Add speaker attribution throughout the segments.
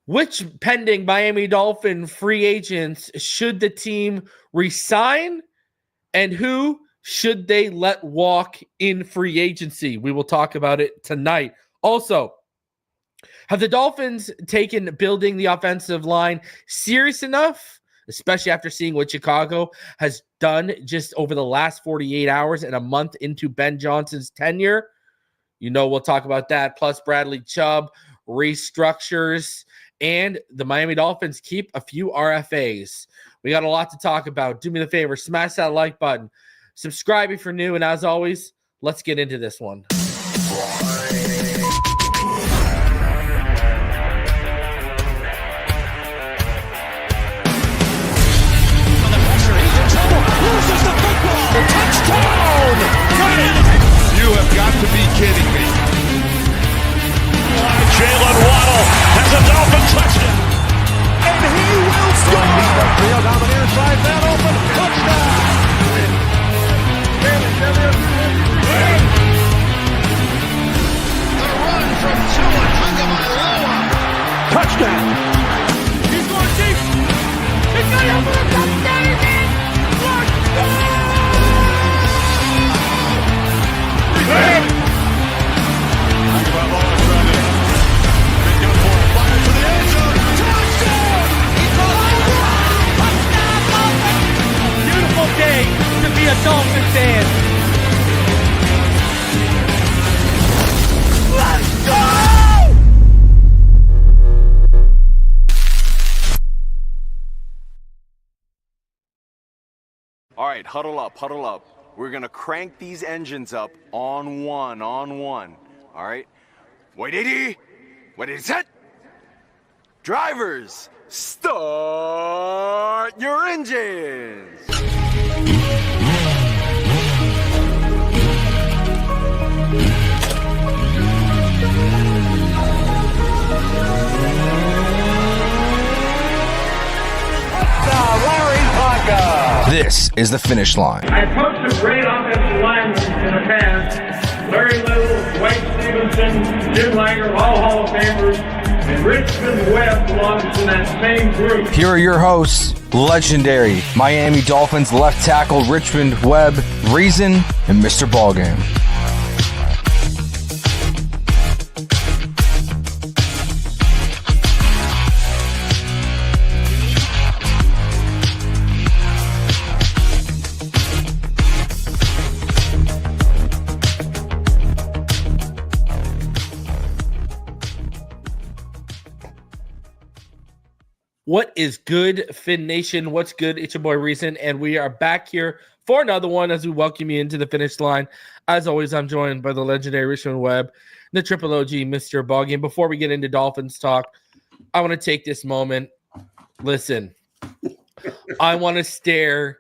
Speaker 1: Which pending Miami Dolphin free agents should the team resign, and who should they let walk in free agency? We will talk about it tonight. Also, have the Dolphins taken building the offensive line serious enough, especially after seeing what Chicago has done just over the last 48 hours and a month into Ben Johnson's tenure? You know, we'll talk about that. Plus, Bradley Chubb restructures, and the Miami Dolphins keep a few RFAs. We got a lot to talk about. Do me the favor, smash that like button. Subscribe if you're new, and as always, let's get into this one.
Speaker 2: Touchdown! Got it! You have got to be kidding me. Jalen Waddle has a Dolphin touchdown. And he will score! Field down the near side, man open. Touchdown! The run from Tagovailoa. Touchdown! He's going deep. He's got it for a touchdown again. Touchdown!
Speaker 1: Beautiful day to be a Dolphin fan. Let's go!
Speaker 3: All right, huddle up, huddle up. We're going to crank these engines up on one. All right? Wait, 80. Wait, set. Drivers, start your engines.
Speaker 4: This is the Finish Line.
Speaker 5: I coached a great offensive lineman in the past. Larry Little, Dwight Stevenson, Jim Langer, all Hall of Famers, and Richmond Webb belongs to that same group.
Speaker 4: Here are your hosts, legendary Miami Dolphins left tackle Richmond Webb, Reason, and Mr. Ballgame.
Speaker 1: What is good, Fin Nation? What's good? It's your boy Reason, and we are back here for another one as we welcome you into the Finish Line. As always, I'm joined by the legendary Richmond Webb, the Triple OG, Mr. Ballgame. Before we get into Dolphins talk, I want to take this moment. Listen, I want to stare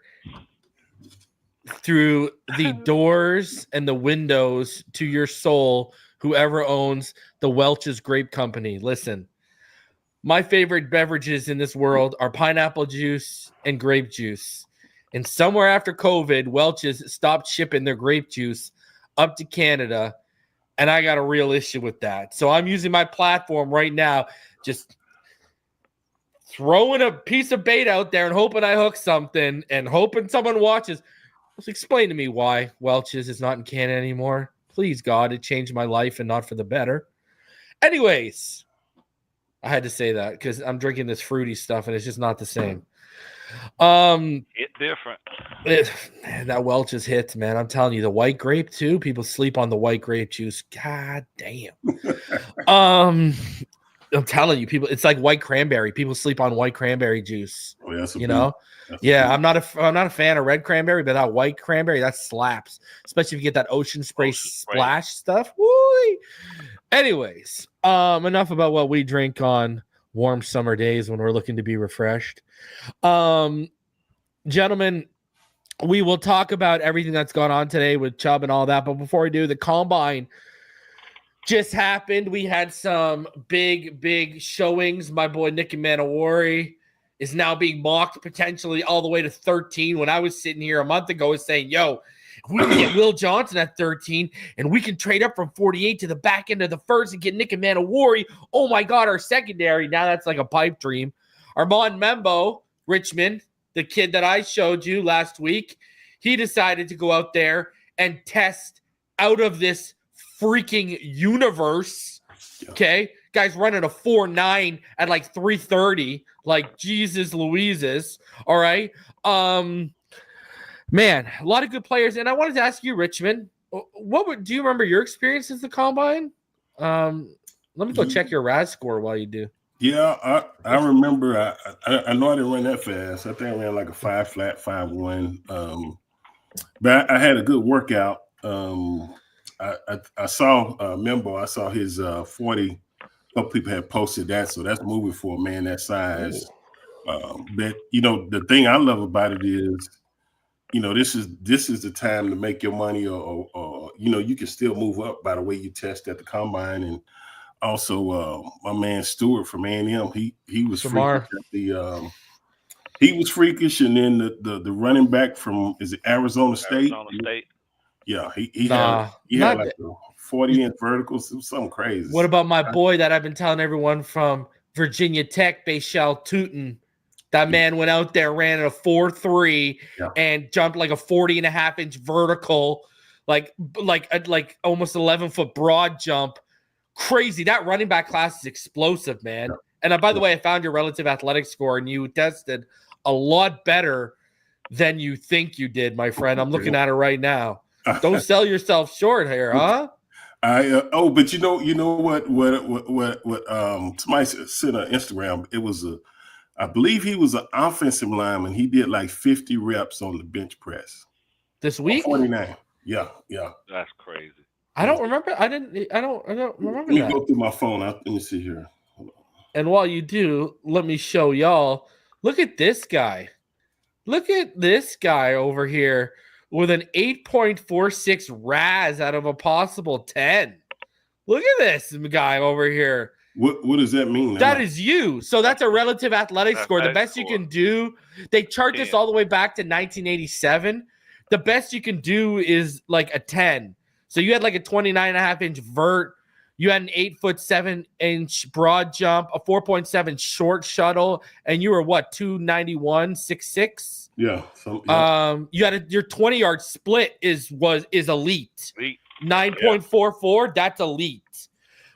Speaker 1: through the doors and the windows to your soul, whoever owns the Welch's Grape Company. Listen. My favorite beverages in this world are pineapple juice and grape juice. And somewhere after COVID, Welch's stopped shipping their grape juice up to Canada. And I got a real issue with that. So I'm using my platform right now, just throwing a piece of bait out there and hoping I hook something and hoping someone watches. Just explain to me why Welch's is not in Canada anymore. Please, God, it changed my life and not for the better. Anyways, I had to say that because I'm drinking this fruity stuff and it's just not the same.
Speaker 2: It's different.
Speaker 1: That Welch's hits, man. I'm telling you, the white grape too. People sleep on the white grape juice. God damn. I'm telling you, people. It's like white cranberry. People sleep on white cranberry juice.
Speaker 6: Oh, yeah,
Speaker 1: you know. Yeah, I'm not a fan of red cranberry, but that white cranberry that slaps. Especially if you get that ocean spray splash stuff. Woo! Anyways, enough about what we drink on warm summer days when we're looking to be refreshed. Gentlemen, we will talk about everything that's gone on today with Chubb and all that. But before we do, the Combine just happened. We had some big showings. My boy Nicky Manawari is now being mocked potentially all the way to 13. When I was sitting here a month ago saying, yo, We can get Will Johnson at 13, and we can trade up from 48 to the back end of the first and get Nick and Manowari. Oh, my God, our secondary. Now that's like a pipe dream. Armand Membo, Richmond, the kid that I showed you last week, he decided to go out there and test out of this freaking universe. Okay? Guy's running a 4.9 at like 330. Like, Jesus Louises. All right? Man, a lot of good players. And I wanted to ask you, Richmond, do you remember your experience at the Combine? Let me go check your RAS score while you do.
Speaker 6: Yeah, I remember. I know I didn't run that fast. I think I ran like a 5 flat, 5.1. But I had a good workout. I saw Membo. I saw his 40. A couple people had posted that, so that's moving for a man that size. But the thing I love about it is, this is the time to make your money, or you can still move up by the way you test at the Combine. And also, my man Stewart from A&M, he was freakish he was freakish, and then the running back from Arizona State. Yeah, he had like a 40-inch verticals. It was something crazy.
Speaker 1: What about my boy that I've been telling everyone from Virginia Tech, Bashal Tootin? That man went out there, ran a 4.3 and jumped like a 40.5-inch vertical, like almost 11-foot broad jump. Crazy. That running back class is explosive, man. Yeah. And by the way, I found your relative athletic score, and you tested a lot better than you think you did, my friend. I'm looking at it right now. Don't sell yourself short here, huh?
Speaker 6: But you know what somebody said on Instagram, it was I believe he was an offensive lineman. He did like 50 reps on the bench press
Speaker 1: this week.
Speaker 6: 49. Yeah.
Speaker 2: That's crazy.
Speaker 1: I don't remember. I don't remember.
Speaker 6: Let me go through my phone. Let me see here.
Speaker 1: And while you do, let me show y'all. Look at this guy. Look at this guy over here with an 8.46 RAS out of a possible 10. Look at this guy over here.
Speaker 6: What does that mean?
Speaker 1: That is you. So that's a relative athletic score. The best you can do, they chart this all the way back to 1987. The best you can do is like a 10. So you had like a 29.5-inch vert. You had an 8'7" broad jump, a 4.7 short shuttle, and you were what, 291, 6'6"?
Speaker 6: Yeah.
Speaker 1: You had your 20-yard split is elite. 9.44, that's elite.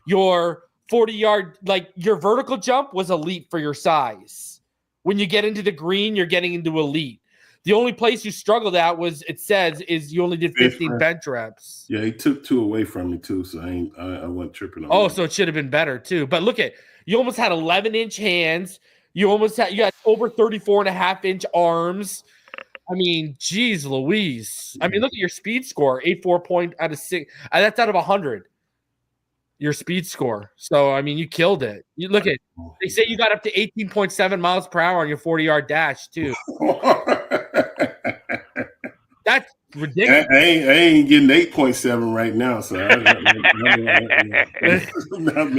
Speaker 1: Your 40-yard, like your vertical jump was elite for your size. When you get into the green, you're getting into elite. The only place you struggled at is you only did 15 bench reps.
Speaker 6: Yeah, he took 2 away from me too, so I wasn't tripping on that.
Speaker 1: So it should have been better too. But look at, you almost had 11-inch hands. You had over 34.5-inch arms. I mean, geez Louise. I mean, look at your speed score, 84 point out of 6. That's out of 100. Your speed score. So, I mean, you killed it. You look at, they say you got up to 18.7 miles per hour on your 40-yard dash too. That's ridiculous.
Speaker 6: I ain't getting 8.7 right now, so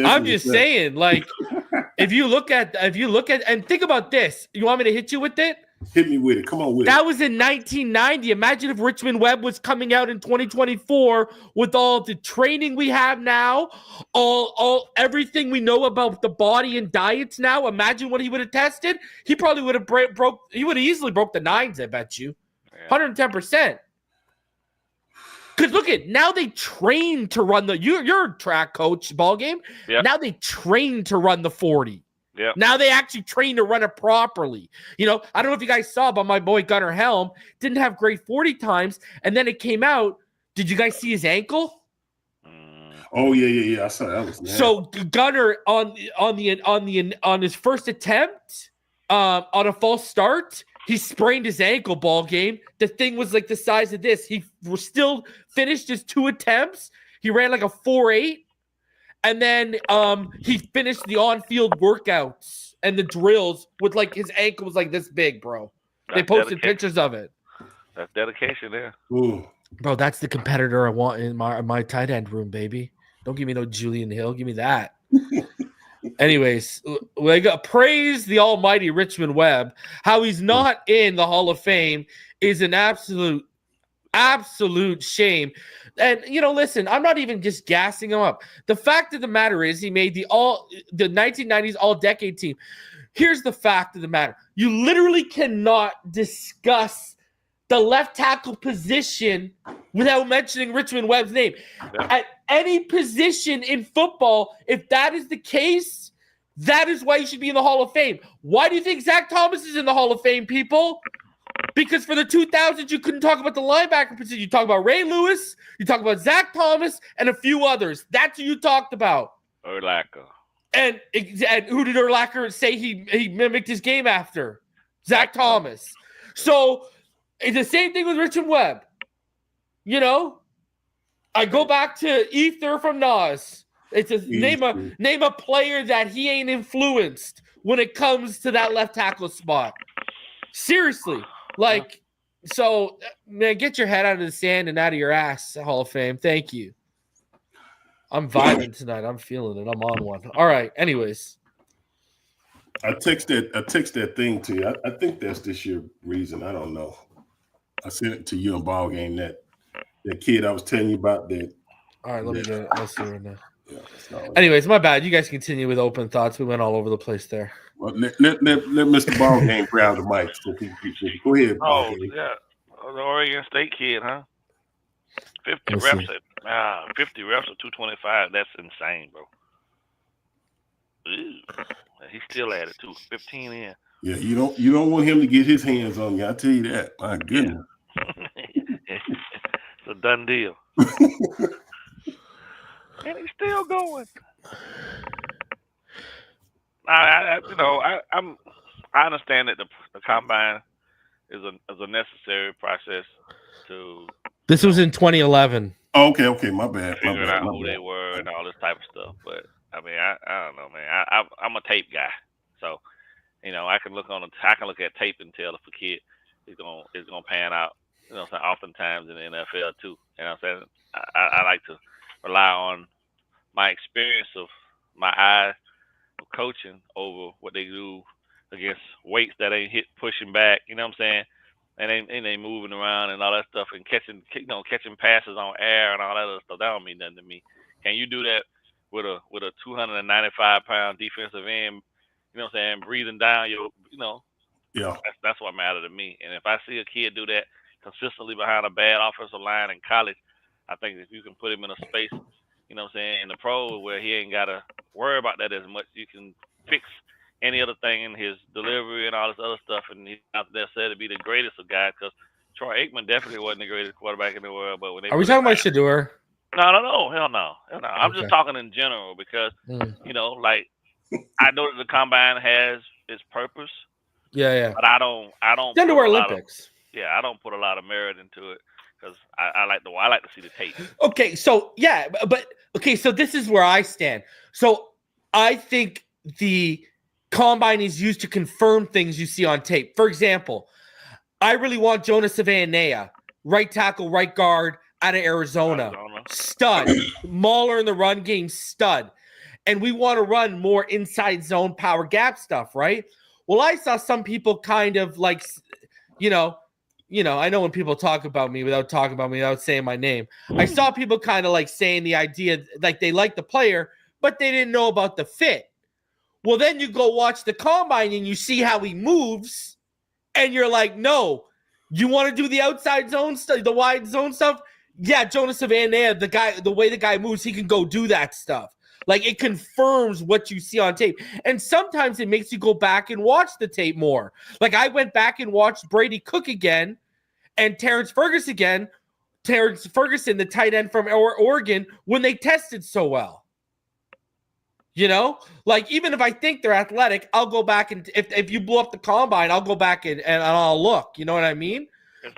Speaker 1: I'm just saying, like, if you look at and think about this, you want me to hit you with it?
Speaker 6: Hit me with it. Come on with
Speaker 1: it. That was in 1990. Imagine if Richmond Webb was coming out in 2024 with all the training we have now, everything we know about the body and diets now. Imagine what he would have tested. He probably would have he would have easily broke the 9s, I bet you. 110%. Because look at, now they train to run you're a track coach, Ballgame. Yep. Now they train to run the 40.
Speaker 2: Yeah.
Speaker 1: Now they actually train to run it properly. I don't know if you guys saw, but my boy Gunnar Helm didn't have great 40 times, and then it came out. Did you guys see his ankle?
Speaker 6: Oh yeah. I saw that. Was nasty.
Speaker 1: So Gunnar on his first attempt on a false start, he sprained his ankle. Ballgame. The thing was like the size of this. He still finished his 2 attempts. He ran like a 4.8. And then he finished the on-field workouts and the drills with like his ankle was like this big, bro. They posted pictures of it.
Speaker 2: That's dedication there.
Speaker 6: Ooh.
Speaker 1: Bro, that's the competitor I want in my tight end room, baby. Don't give me no Julian Hill. Give me that. Anyways, we got praise the almighty Richmond Webb. How he's not in the Hall of Fame is an absolute Absolute shame. And listen, I'm not even just gassing him up. The fact of the matter is he made the 1990s all-decade team. Here's the fact of the matter. You literally cannot discuss the left tackle position without mentioning Richmond Webb's name.
Speaker 7: Yeah.
Speaker 1: At any position in football, if that is the case, that is why you should be in the Hall of Fame. Why do you think Zach Thomas is in the Hall of Fame, people? Because for the 2000s, you couldn't talk about the linebacker position. You talk about Ray Lewis, you talk about Zach Thomas, and a few others. That's who you talked about.
Speaker 7: Urlacher.
Speaker 1: And who did Urlacher say he mimicked his game after? Zach Thomas. So it's the same thing with Richmond Webb. I go back to Ether from Nas. It's name a player that he ain't influenced when it comes to that left tackle spot. Seriously. So, man, get your head out of the sand and out of your ass, Hall of Fame. Thank you. I'm vibing tonight. I'm feeling it. I'm on one. All right. Anyways.
Speaker 6: I text that thing to you. I think that's this year reason. I don't know. I sent it to you in Ballgame, that kid I was telling you about that.
Speaker 1: All right, let me get it. Let's see right now.
Speaker 6: Yeah,
Speaker 1: anyways, my bad. You guys continue with open thoughts. We went all over the place there.
Speaker 6: Well, let Mr. Ballgame grab the mic. So go ahead.
Speaker 7: Oh,
Speaker 6: Ballgame.
Speaker 7: yeah. The Oregon State kid, huh? 50
Speaker 1: Let's
Speaker 7: reps
Speaker 1: see.
Speaker 7: at 50 reps at 225. That's insane, bro. Ew. He's still at it too. 15 in.
Speaker 6: Yeah, you don't want him to get his hands on you. I tell you that. My goodness.
Speaker 7: It's a done deal. And he's still going. I understand that the combine is a necessary process to.
Speaker 1: This was in 2011.
Speaker 6: Oh, okay, my bad.
Speaker 7: Figuring out who they were and all this type of stuff. But I mean, I don't know, man. I'm a tape guy, so I can look at tape and tell if a kid is gonna pan out. Oftentimes in the NFL too. I'm saying I like to rely on my experience of my eye of coaching over what they do against weights that ain't pushing back. You know what I'm saying? And they moving around and all that stuff and catching passes on air and all that other stuff. That don't mean nothing to me. Can you do that with a 295-pound defensive end? You know what I'm saying? Breathing down your,
Speaker 6: Yeah.
Speaker 7: That's what matters to me. And if I see a kid do that consistently behind a bad offensive line in college, I think if you can put him in a space, you know what I'm saying, in the pro where he ain't got to worry about that as much, you can fix any other thing in his delivery and all this other stuff. And he's not necessarily to be the greatest of guys, because Troy Aikman definitely wasn't the greatest quarterback in the world. But when
Speaker 1: Are we talking about Shedeur?
Speaker 7: No, hell no. I'm just talking in general because, I know that the combine has its purpose.
Speaker 1: Yeah.
Speaker 7: But I don't.
Speaker 1: Then to Olympics.
Speaker 7: I don't put a lot of merit into it because I like to see the tape.
Speaker 1: Okay, so so this is where I stand. So I think the combine is used to confirm things you see on tape. For example, I really want Jonas Savannah, right tackle, right guard, out of Arizona. Stud. Mauler in the run game, stud. And we want to run more inside zone power gap stuff, right? Well, I saw some people kind of like, I know when people talk about me without saying my name. I saw people kind of like saying the idea, like they like the player, but they didn't know about the fit. Well, then you go watch the combine and you see how he moves, and you're like, no, you want to do the outside zone stuff, the wide zone stuff? Yeah, Jonas Savannah, the way the guy moves, he can go do that stuff. Like, it confirms what you see on tape. And sometimes it makes you go back and watch the tape more. Like, I went back and watched Brady Cook again and Terrence Ferguson, the tight end from Oregon, when they tested so well. Like, even if I think they're athletic, I'll go back and if you blow up the combine, I'll go back and I'll look. You know what I mean?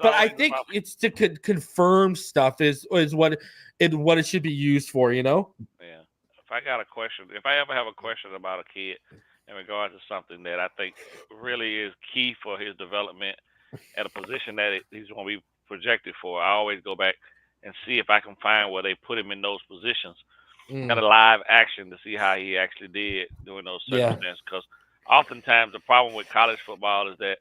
Speaker 1: But I think it's to confirm stuff is what it should be used for.
Speaker 7: Yeah. If I got a question, if I ever have a question about a kid in regards to something that I think really is key for his development at a position that he's going to be projected for, I always go back and see if I can find where they put him in those positions. Kind of live action to see how he actually did during those circumstances. Because oftentimes the problem with college football is that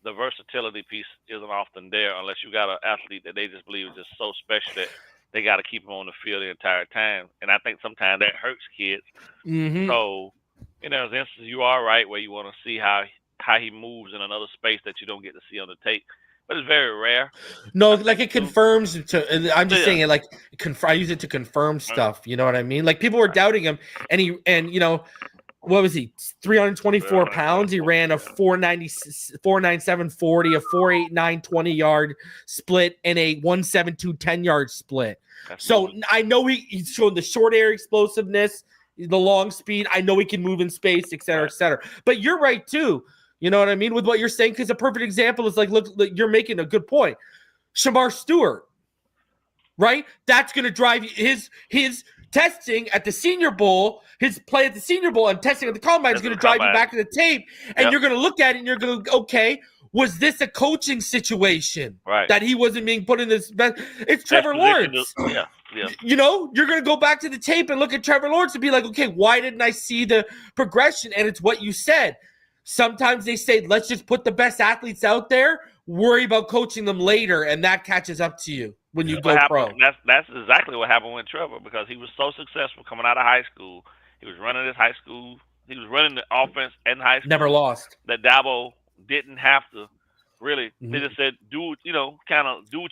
Speaker 7: the versatility piece isn't often there unless you got an athlete that they just believe is just so special that they got to keep him on the field the entire time. And I think sometimes that hurts kids.
Speaker 1: Mm-hmm.
Speaker 7: So, in those instances, you are right where you want to see how he moves in another space that you don't get to see on the tape. But it's very rare.
Speaker 1: No, like it confirms to. I'm just saying it like I use it to confirm stuff. You know what I mean? Like people were doubting him, and you know, what was he? 324 pounds. He ran a 4.97 40, a 4.89 20-yard split, and a 1.72 10-yard split. So I know he's shown the short air explosiveness, the long speed. I know he can move in space, et cetera, et cetera. But you're right too. You know what I mean with what you're saying? Because a perfect example is like, look, you're making a good point. Shamar Stewart, right? That's going to drive his testing at the Senior Bowl, his play at the Senior Bowl and testing at the Combine is going to drive you back to the tape. And you're going to look at it and you're going to go, okay, was this a coaching situation that he wasn't being put in this? It's Trevor Lawrence.
Speaker 7: Yeah.
Speaker 1: You know, you're going to go back to the tape and look at Trevor Lawrence and be like, okay, why didn't I see the progression? And it's what you said. Sometimes they say, let's just put the best athletes out there, worry about coaching them later, and that catches up to you when you go pro.
Speaker 7: That's exactly what happened with Trevor because he was so successful coming out of high school. He was running his high school. He was running the offense in high school.
Speaker 1: Never lost.
Speaker 7: That Dabo didn't have to really. They just said, do what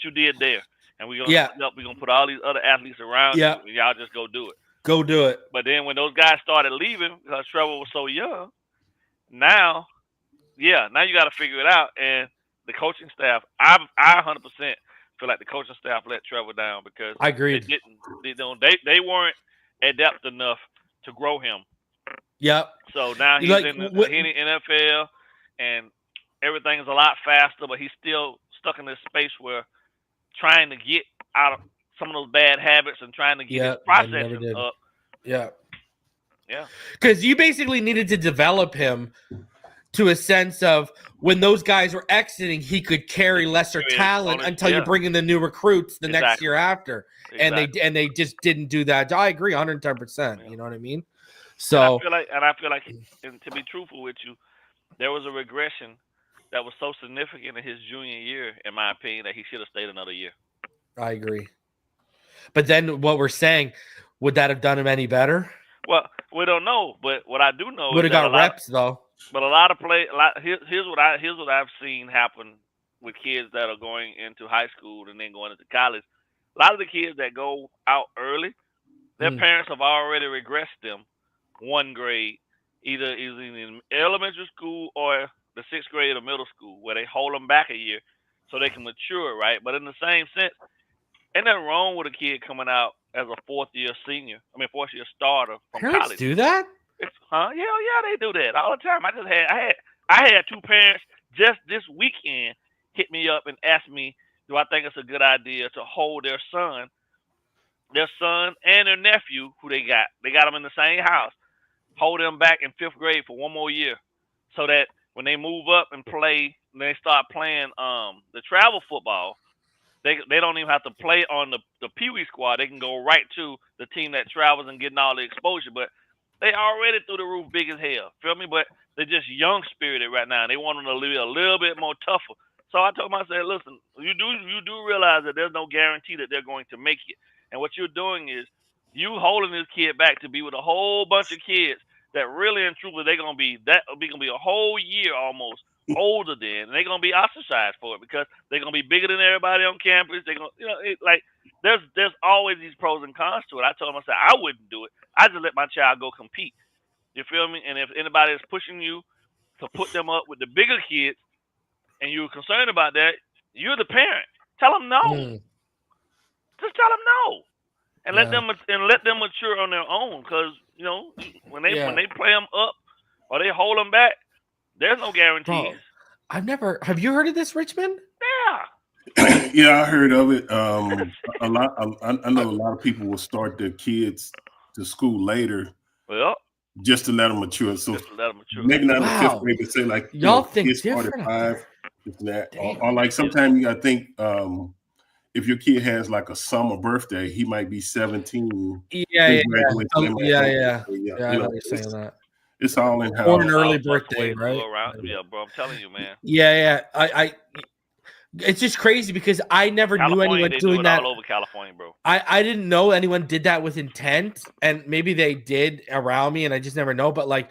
Speaker 7: you did there. And we're gonna put all these other athletes around you, and y'all just go do it.
Speaker 1: Go do it.
Speaker 7: But then when those guys started leaving because Trevor was so young, now you got to figure it out. And the coaching staff, I 100% feel like the coaching staff let Trevor down because
Speaker 1: I agree.
Speaker 7: They weren't adept enough to grow him.
Speaker 1: Yep.
Speaker 7: So now he's in the NFL, and everything is a lot faster, but he's still stuck in this space where trying to get out of some of those bad habits and trying to get his processing up.
Speaker 1: Yeah.
Speaker 7: Yeah.
Speaker 1: Because you basically needed to develop him to a sense of when those guys were exiting, he could carry lesser talent until you bring in the new recruits the next year after. Exactly. And they just didn't do that. I agree 110%. Yeah. You know what I mean? So
Speaker 7: I feel like, and to be truthful with you, there was a regression that was so significant in his junior year, in my opinion, that he should have stayed another year.
Speaker 1: I agree. What we're saying, would that have done him any better?
Speaker 7: Well, we don't know, but what I do know
Speaker 1: would have got reps though.
Speaker 7: But a lot of here's what I've seen happen with kids that are going into high school and then going into college. A lot of the kids that go out early, their parents have already regressed them one grade, either in elementary school or the 6th grade or middle school, where they hold them back a year so they can mature, right? But in the same sense, ain't nothing wrong with a kid coming out as a 4th-year starter from
Speaker 1: parents
Speaker 7: college.
Speaker 1: Do that?
Speaker 7: Hell yeah, they do that all the time. I had 2 parents just this weekend hit me up and ask me, do I think it's a good idea to hold their son and their nephew, who they got them in the same house, hold them back in 5th grade for one more year, so that when they move up and play, when they start playing the travel football, they don't even have to play on the Pee Wee squad. They can go right to the team that travels and getting all the exposure. But they already through the roof big as hell. Feel me? But they're just young spirited right now. They want them to be a little bit more tougher. So I told myself, listen, you do realize that there's no guarantee that they're going to make it. And what you're doing is you holding this kid back to be with a whole bunch of kids that really and truly they're gonna be a whole year almost older than, and they're gonna be ostracized for it because they're gonna be bigger than everybody on campus. They're gonna, there's always these pros and cons to it. I told myself I wouldn't do it. I just let my child go compete. You feel me? And if anybody is pushing you to put them up with the bigger kids, and you're concerned about that, you're the parent. Tell them no. Just tell them no, and let them mature on their own. Because when they play them up or they hold them back, there's no guarantees.
Speaker 1: Bro, have you heard of this, Richmond?
Speaker 7: Yeah.
Speaker 6: Yeah, I heard of it. I know a lot of people will start their kids to school later.
Speaker 7: Well,
Speaker 6: just to let them mature. So maybe not in the 5th grade, but say like
Speaker 1: y'all think
Speaker 6: kids start at 5, that, or like sometimes you gotta think if your kid has like a summer birthday, he might be 17.
Speaker 1: Yeah. I know you're saying that.
Speaker 6: It's all in
Speaker 1: Or an
Speaker 6: house.
Speaker 1: early
Speaker 7: Plus
Speaker 1: birthday,
Speaker 7: ways to
Speaker 1: right?
Speaker 7: go around. Yeah, bro. I'm telling you, man.
Speaker 1: Yeah. I it's just crazy because I never knew
Speaker 7: California,
Speaker 1: anyone
Speaker 7: they do
Speaker 1: doing
Speaker 7: it
Speaker 1: that.
Speaker 7: all over California, bro.
Speaker 1: I didn't know anyone did that with intent, and maybe they did around me, and I just never know. But like,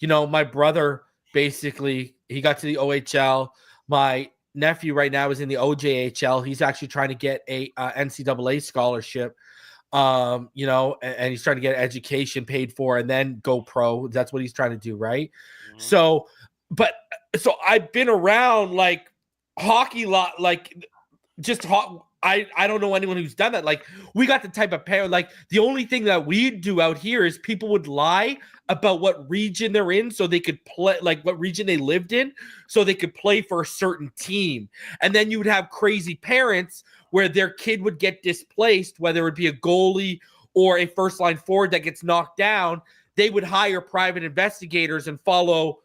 Speaker 1: my brother basically he got to the OHL. My nephew right now is in the OJHL. He's actually trying to get a NCAA scholarship. And he's trying to get education paid for and then go pro. That's what he's trying to do, right?
Speaker 7: Mm-hmm.
Speaker 1: So I've been around like hockey lot, like just I don't know anyone who's done that. Like we got the type of pair, like the only thing that we do out here is people would lie about what region they're in so they could play, like what region they lived in so they could play for a certain team. And then you would have crazy parents where their kid would get displaced, whether it be a goalie or a first line forward that gets knocked down. They would hire private investigators and follow.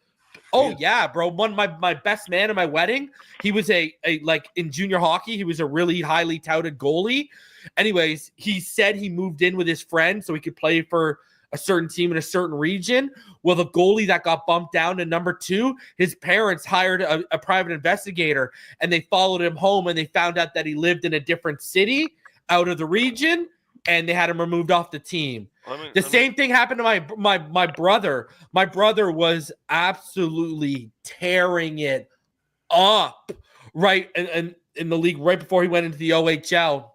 Speaker 1: Oh yeah, bro. One my best man at my wedding, he was a like in junior hockey, he was a really highly touted goalie. Anyways, he said he moved in with his friend so he could play for a certain team in a certain region. Well, the goalie that got bumped down to number 2, his parents hired a private investigator and they followed him home and they found out that he lived in a different city out of the region and they had him removed off the team. The same thing happened to my brother. My brother was absolutely tearing it up right in the league right before he went into the OHL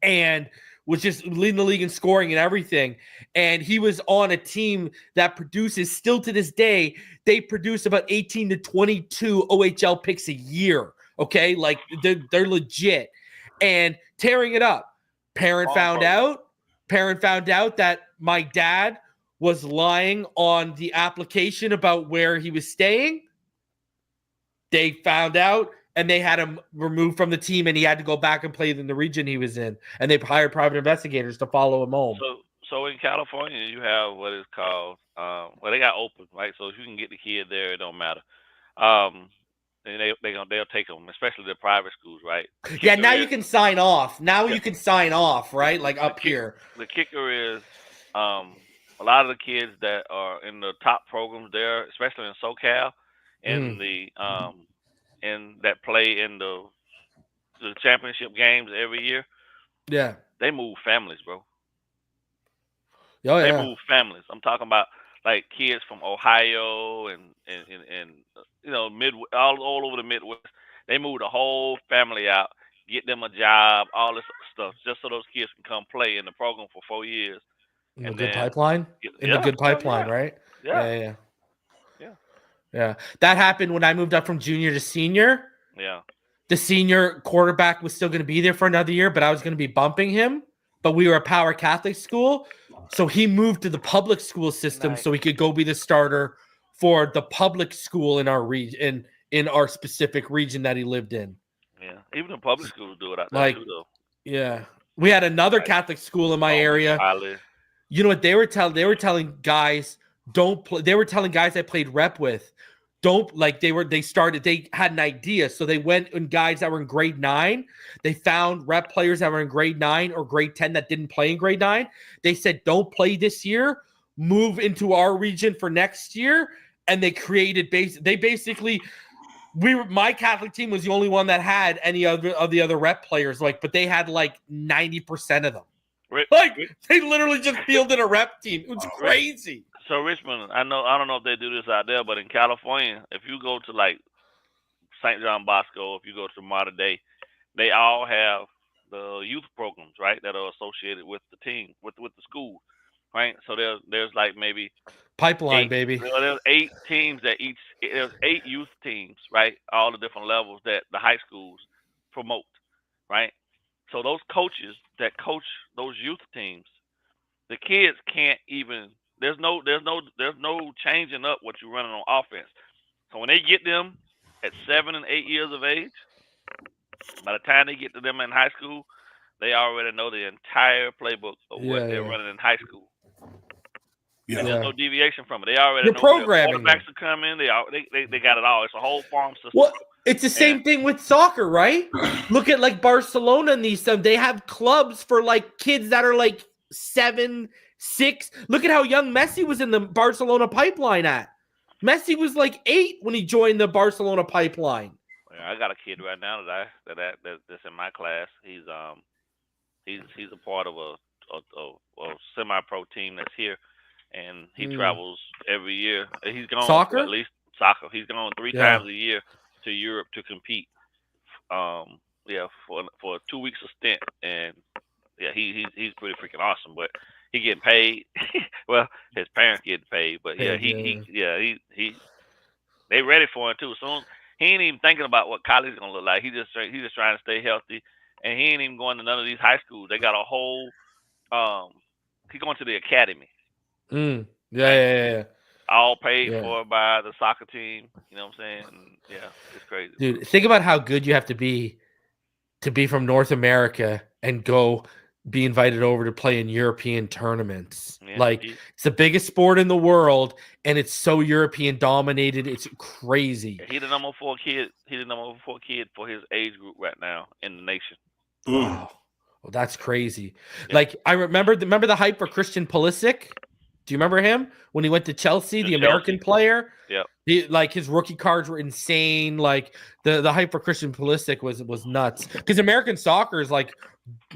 Speaker 1: and was just leading the league in scoring and everything. And he was on a team that produces, still to this day, they produce about 18 to 22 OHL picks a year. Okay? Like they're legit. And tearing it up. Parent found out that my dad was lying on the application about where he was staying. They found out and they had him removed from the team and he had to go back and play in the region he was in. And they hired private investigators to follow him home.
Speaker 7: So in California, you have what is called, they got open, right? So if you can get the kid there, it don't matter. And they'll take them, especially the private schools, right?
Speaker 1: Yeah, now you can sign off. You can sign off, right? Like up here.
Speaker 7: The kicker is a lot of the kids that are in the top programs there, especially in SoCal, and and that play in the championship games every year.
Speaker 1: Yeah.
Speaker 7: They move families, bro.
Speaker 1: Oh,
Speaker 7: they move families. I'm talking about like kids from Ohio and all over the Midwest. They move the whole family out, get them a job, all this stuff, just so those kids can come play in the program for 4 years.
Speaker 1: In the good pipeline, right?
Speaker 7: Yeah.
Speaker 1: That happened when I moved up from junior to senior.
Speaker 7: Yeah.
Speaker 1: The senior quarterback was still going to be there for another year, but I was going to be bumping him. But we were a power Catholic school, so he moved to the public school system so he could go be the starter for the public school in our region, in our specific region that he lived in.
Speaker 7: Yeah, even the public schools do it out there too, though.
Speaker 1: Yeah, we had another Catholic school in my area. You know what they were telling? They were telling guys don't play. They were telling guys I played rep with, don't like. They had an idea, so they went and guys that were in grade 9. They found rep players that were in grade 9 or grade 10 that didn't play in grade 9. They said, "Don't play this year. Move into our region for next year." And they created my Catholic team was the only one that had any of the other rep players, but they had like 90% of them. They literally just fielded a rep team. It was crazy.
Speaker 7: So Richmond, I don't know if they do this out there, but in California, if you go to like St. John Bosco, if you go to Mater Dei, they all have the youth programs, right, that are associated with the team, with the school, right? So there's like maybe
Speaker 1: pipeline, baby.
Speaker 7: There's 8 teams there's 8 youth teams, right? All the different levels that the high schools promote, right? So those coaches that coach those youth teams, the kids can't even. There's no changing up what you're running on offense. So when they get them at 7 and 8 years of age, by the time they get to them in high school, they already know the entire playbook of what they're running in high school. Yeah. There's no deviation from it. They already know
Speaker 1: programming.
Speaker 7: Quarterbacks are coming. They got it all. It's a whole farm system.
Speaker 1: Well, it's the same thing with soccer, right? Look at like Barcelona and these stuff. They have clubs for like kids that are like 7, 6. Look at how young Messi was in the Barcelona pipeline at. Messi was like 8 when he joined the Barcelona pipeline.
Speaker 7: I got a kid right now that's in my class. He's a part of a semi-pro team that's here, and he travels every year. He's gone
Speaker 1: Soccer?
Speaker 7: at least soccer. He's gone 3 times a year to Europe to compete. For a 2 weeks of stint, and he's pretty freaking awesome. But he getting paid. Well, his parents getting paid, but they ready for him too. Soon he ain't even thinking about what college is gonna look like. He's just trying to stay healthy, and he ain't even going to none of these high schools. They got a whole he's going to the academy.
Speaker 1: Yeah.
Speaker 7: All paid for by the soccer team. You know what I'm saying? And, it's crazy.
Speaker 1: Dude, think about how good you have to be from North America and go be invited over to play in European tournaments. It's the biggest sport in the world, and it's so European dominated. It's crazy.
Speaker 7: He's the number 4 kid. He's the number 4 kid for his age group right now in the nation.
Speaker 1: Wow. Well, that's crazy. Yeah. I remember the hype for Christian Pulisic. Do you remember him when he went to Chelsea, the American player?
Speaker 7: Yeah.
Speaker 1: His rookie cards were insane. The hype for Christian Pulisic was nuts. Because American soccer is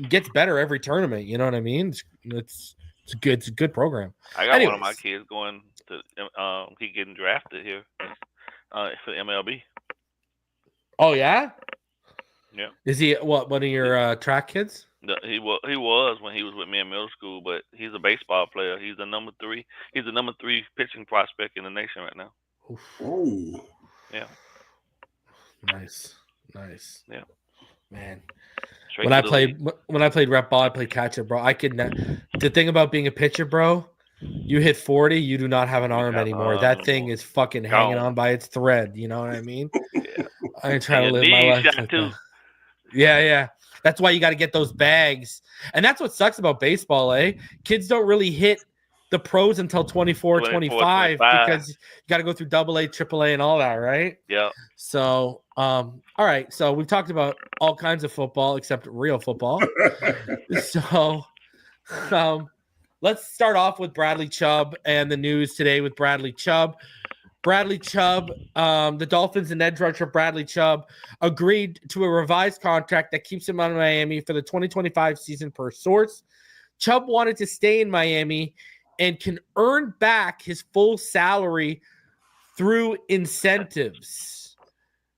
Speaker 1: gets better every tournament. You know what I mean? It's a good program.
Speaker 7: I got one of my kids going to he getting drafted here for MLB.
Speaker 1: Oh yeah?
Speaker 7: Yeah.
Speaker 1: Is he one of your track kids?
Speaker 7: No, he was when he was with me in middle school, but he's a baseball player. He's the number 3. He's the number 3 pitching prospect in the nation right now.
Speaker 6: Oh.
Speaker 7: Yeah.
Speaker 1: Nice.
Speaker 7: Yeah.
Speaker 1: Man. When I played rep ball, I played catcher, bro. I could not. The thing about being a pitcher, bro, you hit 40, you do not have an arm anymore. That thing is fucking hanging on by its thread. You know what I mean?
Speaker 7: Yeah.
Speaker 1: I try to live my life like
Speaker 7: too.
Speaker 1: that. Yeah. That's why you got to get those bags. And that's what sucks about baseball, eh? Kids don't really hit the pros until 24, 25 because you got to go through AA, AAA, and all that, right?
Speaker 7: Yeah.
Speaker 1: So, all right. So we've talked about all kinds of football except real football. So, let's start off with Bradley Chubb and the news today with Bradley Chubb. Bradley Chubb, the Dolphins and edge rusher Bradley Chubb agreed to a revised contract that keeps him on Miami for the 2025 season per source. Chubb wanted to stay in Miami and can earn back his full salary through incentives.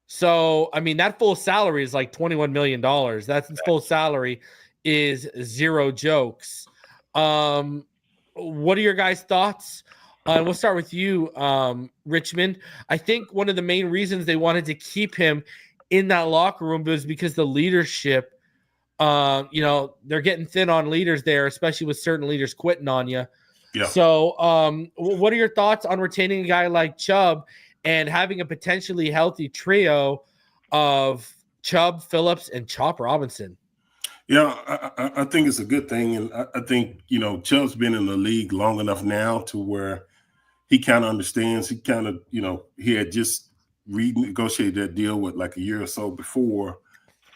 Speaker 1: So, I mean, that full salary is like $21 million. That's his full salary is zero jokes. What are your guys' thoughts? We'll start with you, Richmond. I think one of the main reasons they wanted to keep him in that locker room was because the leadership, they're getting thin on leaders there, especially with certain leaders quitting on you.
Speaker 6: Yeah.
Speaker 1: So what are your thoughts on retaining a guy like Chubb and having a potentially healthy trio of Chubb, Phillips, and Chop Robinson?
Speaker 6: Yeah, I think it's a good thing. And I think, Chubb's been in the league long enough now to where he kind of understands. He kind of, he had just renegotiated that deal with like a year or so before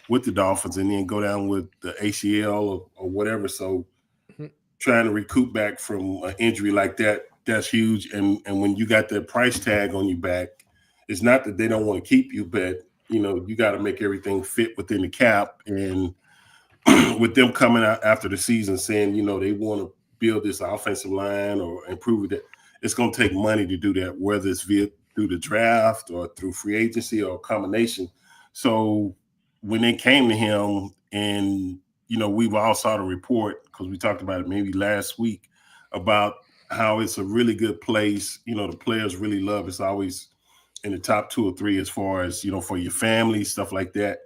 Speaker 6: with the Dolphins and then go down with the ACL or whatever. So trying to recoup back from an injury like that, that's huge. And when you got that price tag on your back, it's not that they don't want to keep you, but, you got to make everything fit within the cap. And with them coming out after the season saying, they want to build this offensive line or improve it, it's going to take money to do that, whether it's through the draft or through free agency or a combination. So when they came to him and, we've all saw the report because we talked about it maybe last week about how it's a really good place. The players really love it. It's always in the top 2 or 3 as far as, for your family, stuff like that.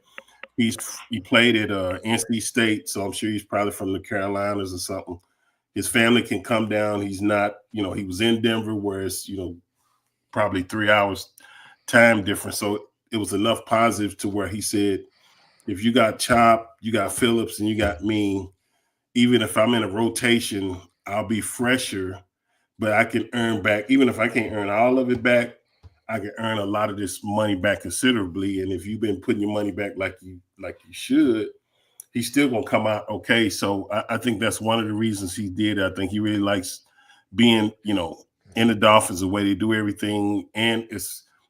Speaker 6: He played at NC State, so I'm sure he's probably from the Carolinas or something. His family can come down. He's not, he was in Denver where it's, probably 3 hours time difference. So it was enough positive to where he said, if you got Chop, you got Phillips, and you got me, even if I'm in a rotation, I'll be fresher, but I can earn back. Even if I can't earn all of it back, I can earn a lot of this money back considerably. And if you've been putting your money back like you should, he's still gonna come out okay. So I think that's one of the reasons he did it. I think he really likes being, in the Dolphins, the way they do everything. And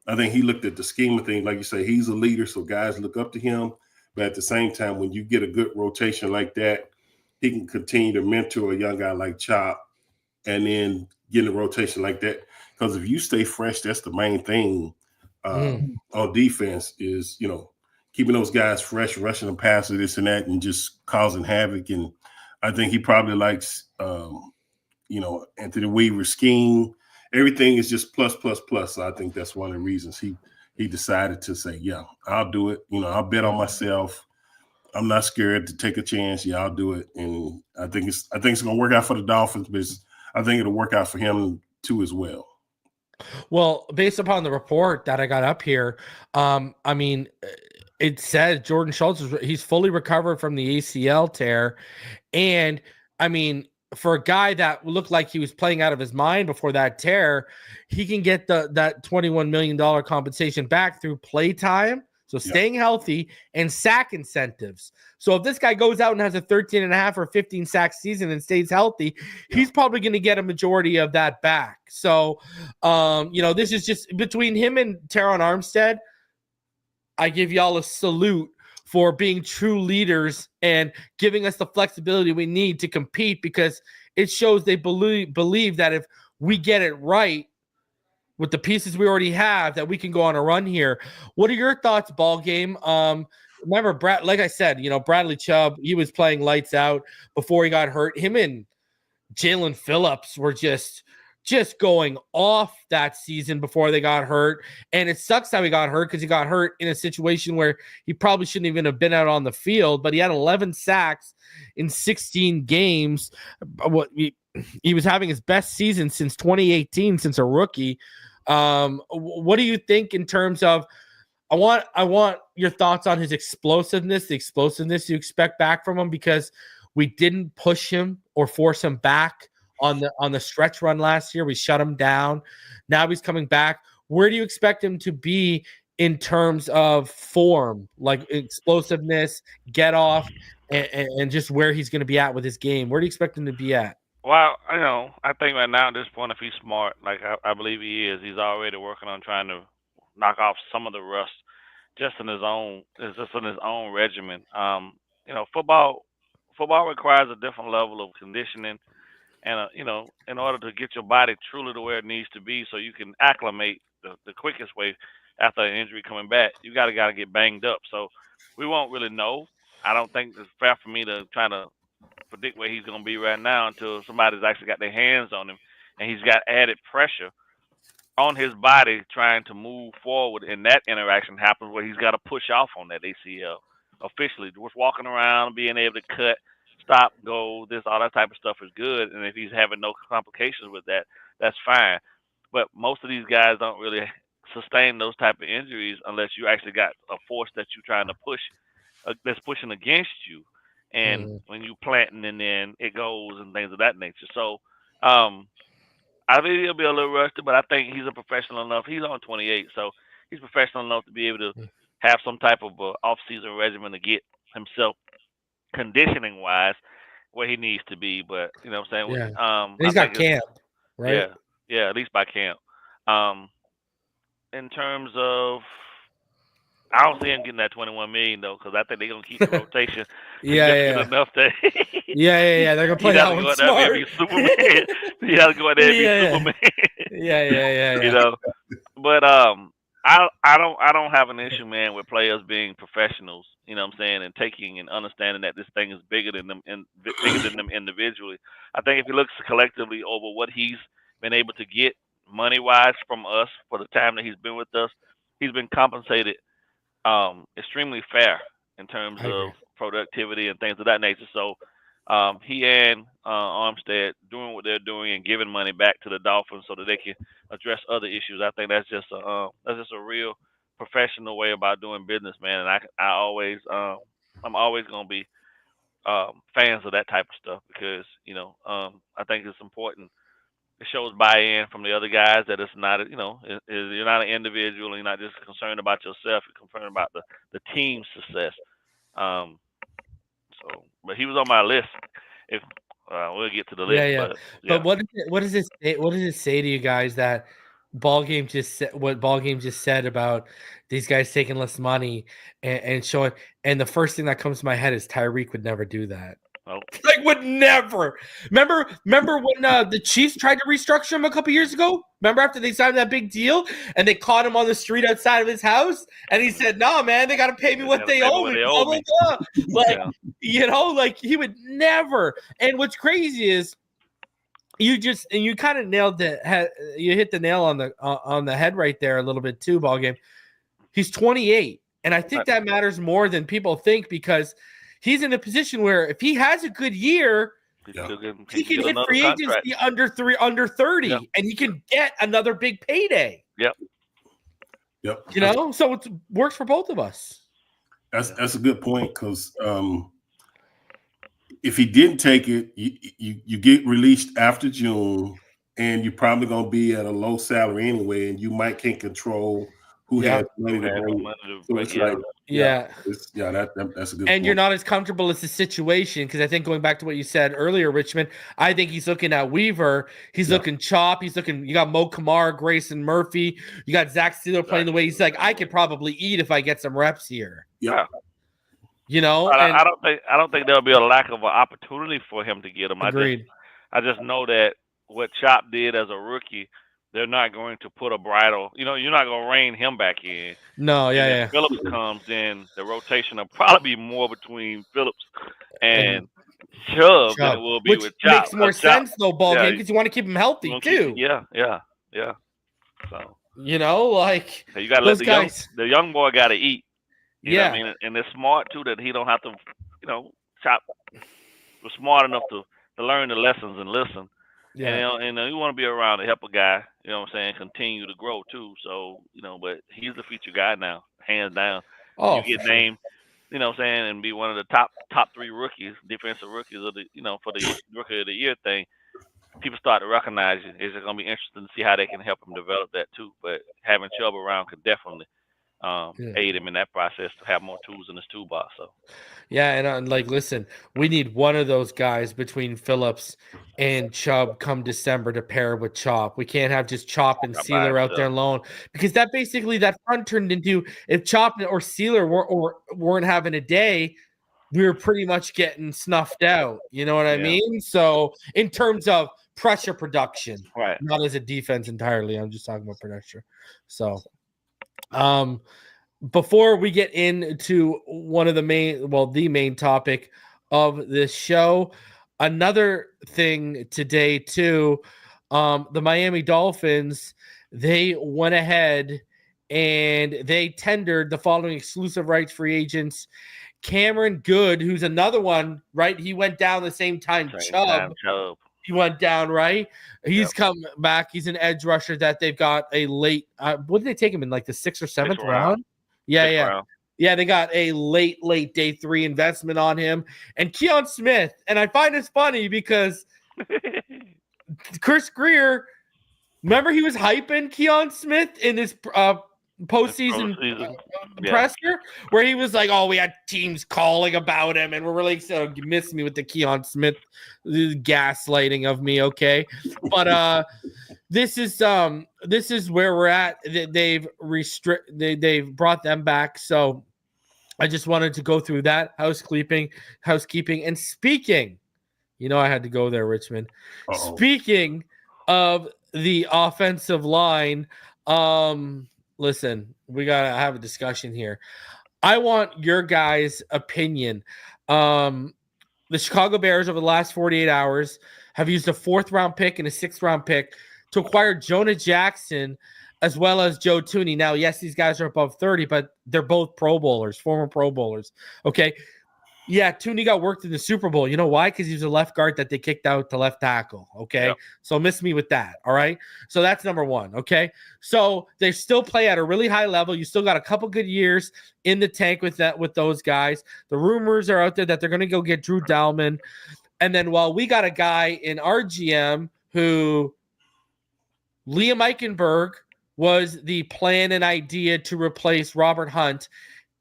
Speaker 6: I think he looked at the scheme of things, like you say, he's a leader, so guys look up to him. But at the same time, when you get a good rotation like that, he can continue to mentor a young guy like Chubb and then get a rotation like that. Because if you stay fresh, that's the main thing on defense is, keeping those guys fresh, rushing them past this and that, and just causing havoc. And I think he probably likes, Anthony Weaver's scheme. Everything is just plus, plus, plus. So I think that's one of the reasons he decided to say, yeah, I'll do it. I'll bet on myself. I'm not scared to take a chance. Yeah, I'll do it. And I think it's going to work out for the Dolphins, but I think it'll work out for him too as well.
Speaker 1: Well, based upon the report that I got up here, it said Jordan Schultz he's fully recovered from the ACL tear. And for a guy that looked like he was playing out of his mind before that tear, he can get that $21 million compensation back through play time. So staying healthy and sack incentives. So if this guy goes out and has a 13.5 or 15 sack season and stays healthy, he's probably going to get a majority of that back. So, this is just between him and Teron Armstead. I give y'all a salute for being true leaders and giving us the flexibility we need to compete, because it shows they believe that if we get it right with the pieces we already have, that we can go on a run here. What are your thoughts, Ballgame? Remember, Brad, like I said, Bradley Chubb, he was playing lights out before he got hurt. Him and Jalen Phillips were just going off that season before they got hurt. And it sucks how he got hurt, because he got hurt in a situation where he probably shouldn't even have been out on the field, but he had 11 sacks in 16 games. He was having his best season since 2018, since a rookie. What do you think in terms of, I want your thoughts on his explosiveness, the explosiveness you expect back from him, because we didn't push him or force him back on the stretch run last year. We shut him down. Now he's coming back. Where do you expect him to be in terms of form, like explosiveness, get off, and just where he's going to be at with his game? Where do you expect him to be at?
Speaker 7: Well, I think right now at this point, if he's smart, like I believe he is, he's already working on trying to knock off some of the rust just in his own regimen. Football requires a different level of conditioning, and in order to get your body truly to where it needs to be, so you can acclimate the quickest way after an injury coming back, you gotta get banged up. So we won't really know. I don't think it's fair for me to try to predict where he's going to be right now until somebody's actually got their hands on him and he's got added pressure on his body trying to move forward, and that interaction happens where he's got to push off on that ACL officially. Just walking around, being able to cut, stop, go, all that type of stuff is good, and if he's having no complications with that, that's fine. But most of these guys don't really sustain those type of injuries unless you actually got a force that you're trying to push, that's pushing against you. And when you planting, and then it goes and things of that nature. So I think he'll be a little rusty, but I think he's a professional enough. He's on 28, so he's professional enough to be able to have some type of off-season regimen to get himself conditioning-wise where he needs to be. But, you know what I'm saying?
Speaker 1: Yeah. He's got camp, right?
Speaker 7: Yeah, at least by camp. In terms of, I don't see him getting that $21 million though, because I think they're gonna keep the rotation. Enough that.
Speaker 1: They're gonna play that one smart.
Speaker 7: He has to go out there and be Superman.
Speaker 1: Yeah.
Speaker 7: But I don't have an issue, man, with players being professionals. You know what I'm saying, and taking and understanding that this thing is bigger than them and bigger than them individually. I think if he looks collectively over what he's been able to get money-wise from us for the time that he's been with us, he's been compensated extremely fair in terms of productivity and things of that nature. So he and Armstead doing what they're doing and giving money back to the Dolphins so that they can address other issues. I think that's just a real professional way about doing business, man. And I'm always gonna be fans of that type of stuff, because I think it's important. It shows buy-in from the other guys that it's not, you're not an individual. You're not just concerned about yourself. You're concerned about the team's success. So, but he was on my list. If we'll get to the list.
Speaker 1: Yeah. But what does it say? What does it say to you guys that Ballgame just said? What Ballgame just said about these guys taking less money and showing? And the first thing that comes to my head is Tyreek would never do that.
Speaker 7: Oh.
Speaker 1: Like would never. Remember when the Chiefs tried to restructure him a couple years ago? Remember after they signed that big deal and they caught him on the street outside of his house and he said, "No, man, they got to pay me what they owe me." Blah, blah, blah. Like like he would never. And what's crazy is you kind of nailed you hit the nail on the head right there a little bit too. Ballgame. He's 28, and I think that matters more than people think because he's in a position where if he has a good year, he can hit free agency under 30, and he can get another big payday.
Speaker 7: Yep.
Speaker 1: So it works for both of us.
Speaker 6: That's a good point because if he didn't take it, you get released after June, and you're probably going to be at a low salary anyway, and you might can't control who has money to bring. So it's that's a good point.
Speaker 1: You're not as comfortable as the situation because I think going back to what you said earlier, Richmond, I think he's looking at Weaver. He's looking Chop. He's looking. You got Mo Kamara, Grayson Murphy. You got Zach Steeler playing the way he's like. I could probably eat if I get some reps here.
Speaker 6: Yeah.
Speaker 7: I don't think there'll be a lack of an opportunity for him to get them.
Speaker 1: Agreed.
Speaker 7: I just know that what Chop did as a rookie, they're not going to put a bridle. You're not going to rein him back in.
Speaker 1: No,
Speaker 7: If Phillips comes in, the rotation will probably be more between Phillips and Chubb than it will be with Chop.
Speaker 1: Which makes more sense though, Ballgame, because you want to keep him healthy too.
Speaker 7: Yeah. So
Speaker 1: you got
Speaker 7: to let the young boy got to eat. You know what I mean? And it's smart too that he don't have to, Chop was smart enough to learn the lessons and listen. Yeah. And you want to be around to help a guy, continue to grow too. So, but he's the feature guy now, hands down.
Speaker 1: Oh,
Speaker 7: you get named, and be one of the top 3 rookies, defensive rookies of the, for the rookie of the year thing. People start to recognize you. It's going to be interesting to see how they can help him develop that too. But having Chubb around could definitely aid him in that process to have more tools in his toolbox. So,
Speaker 1: and listen, we need one of those guys between Phillips and Chubb come December to pair with Chop. We can't have just Chop and Sealer out there alone because that front turned into if Chop or Sealer weren't having a day, we were pretty much getting snuffed out. You know what I mean? So in terms of pressure production,
Speaker 7: right?
Speaker 1: Not as a defense entirely. I'm just talking about production. So. Before we get into the main topic of this show, another thing today too, the Miami Dolphins, they went ahead and they tendered the following exclusive rights free agents. Cameron Goode, who's another one, right? He went down the same time Chubb. He went down, right? He's come back. He's an edge rusher that they've got a late. What did they take him in, like the 6th or 7th round? Yeah. They got a late day 3 investment on him. And Kion Smith. And I find this funny because Chris Grier, remember he was hyping Kion Smith in his postseason presser where he was like, "Oh, we had teams calling about him, and we're really so you missed me with the Kion Smith gaslighting of me." Okay, but this is where we're at. They've they've brought them back, so I just wanted to go through that housekeeping. And speaking, I had to go there, Richmond. Uh-oh. Speaking of the offensive line, listen, we got to have a discussion here. I want your guys' opinion. The Chicago Bears over the last 48 hours have used a 4th round pick and a 6th round pick to acquire Jonah Jackson as well as Joe Thuney. Now, yes, these guys are above 30, but they're both Pro Bowlers, former Pro Bowlers. Okay. Yeah, Thuney got worked in the Super Bowl. You know why? Because he was a left guard that they kicked out to left tackle. Okay. Yep. So miss me with that. All right. So that's number 1. Okay. So they still play at a really high level. You still got a couple good years in the tank with those guys. The rumors are out there that they're going to go get Drew Dalman. And then while we got a guy in our GM who Liam Eichenberg was the plan and idea to replace Robert Hunt,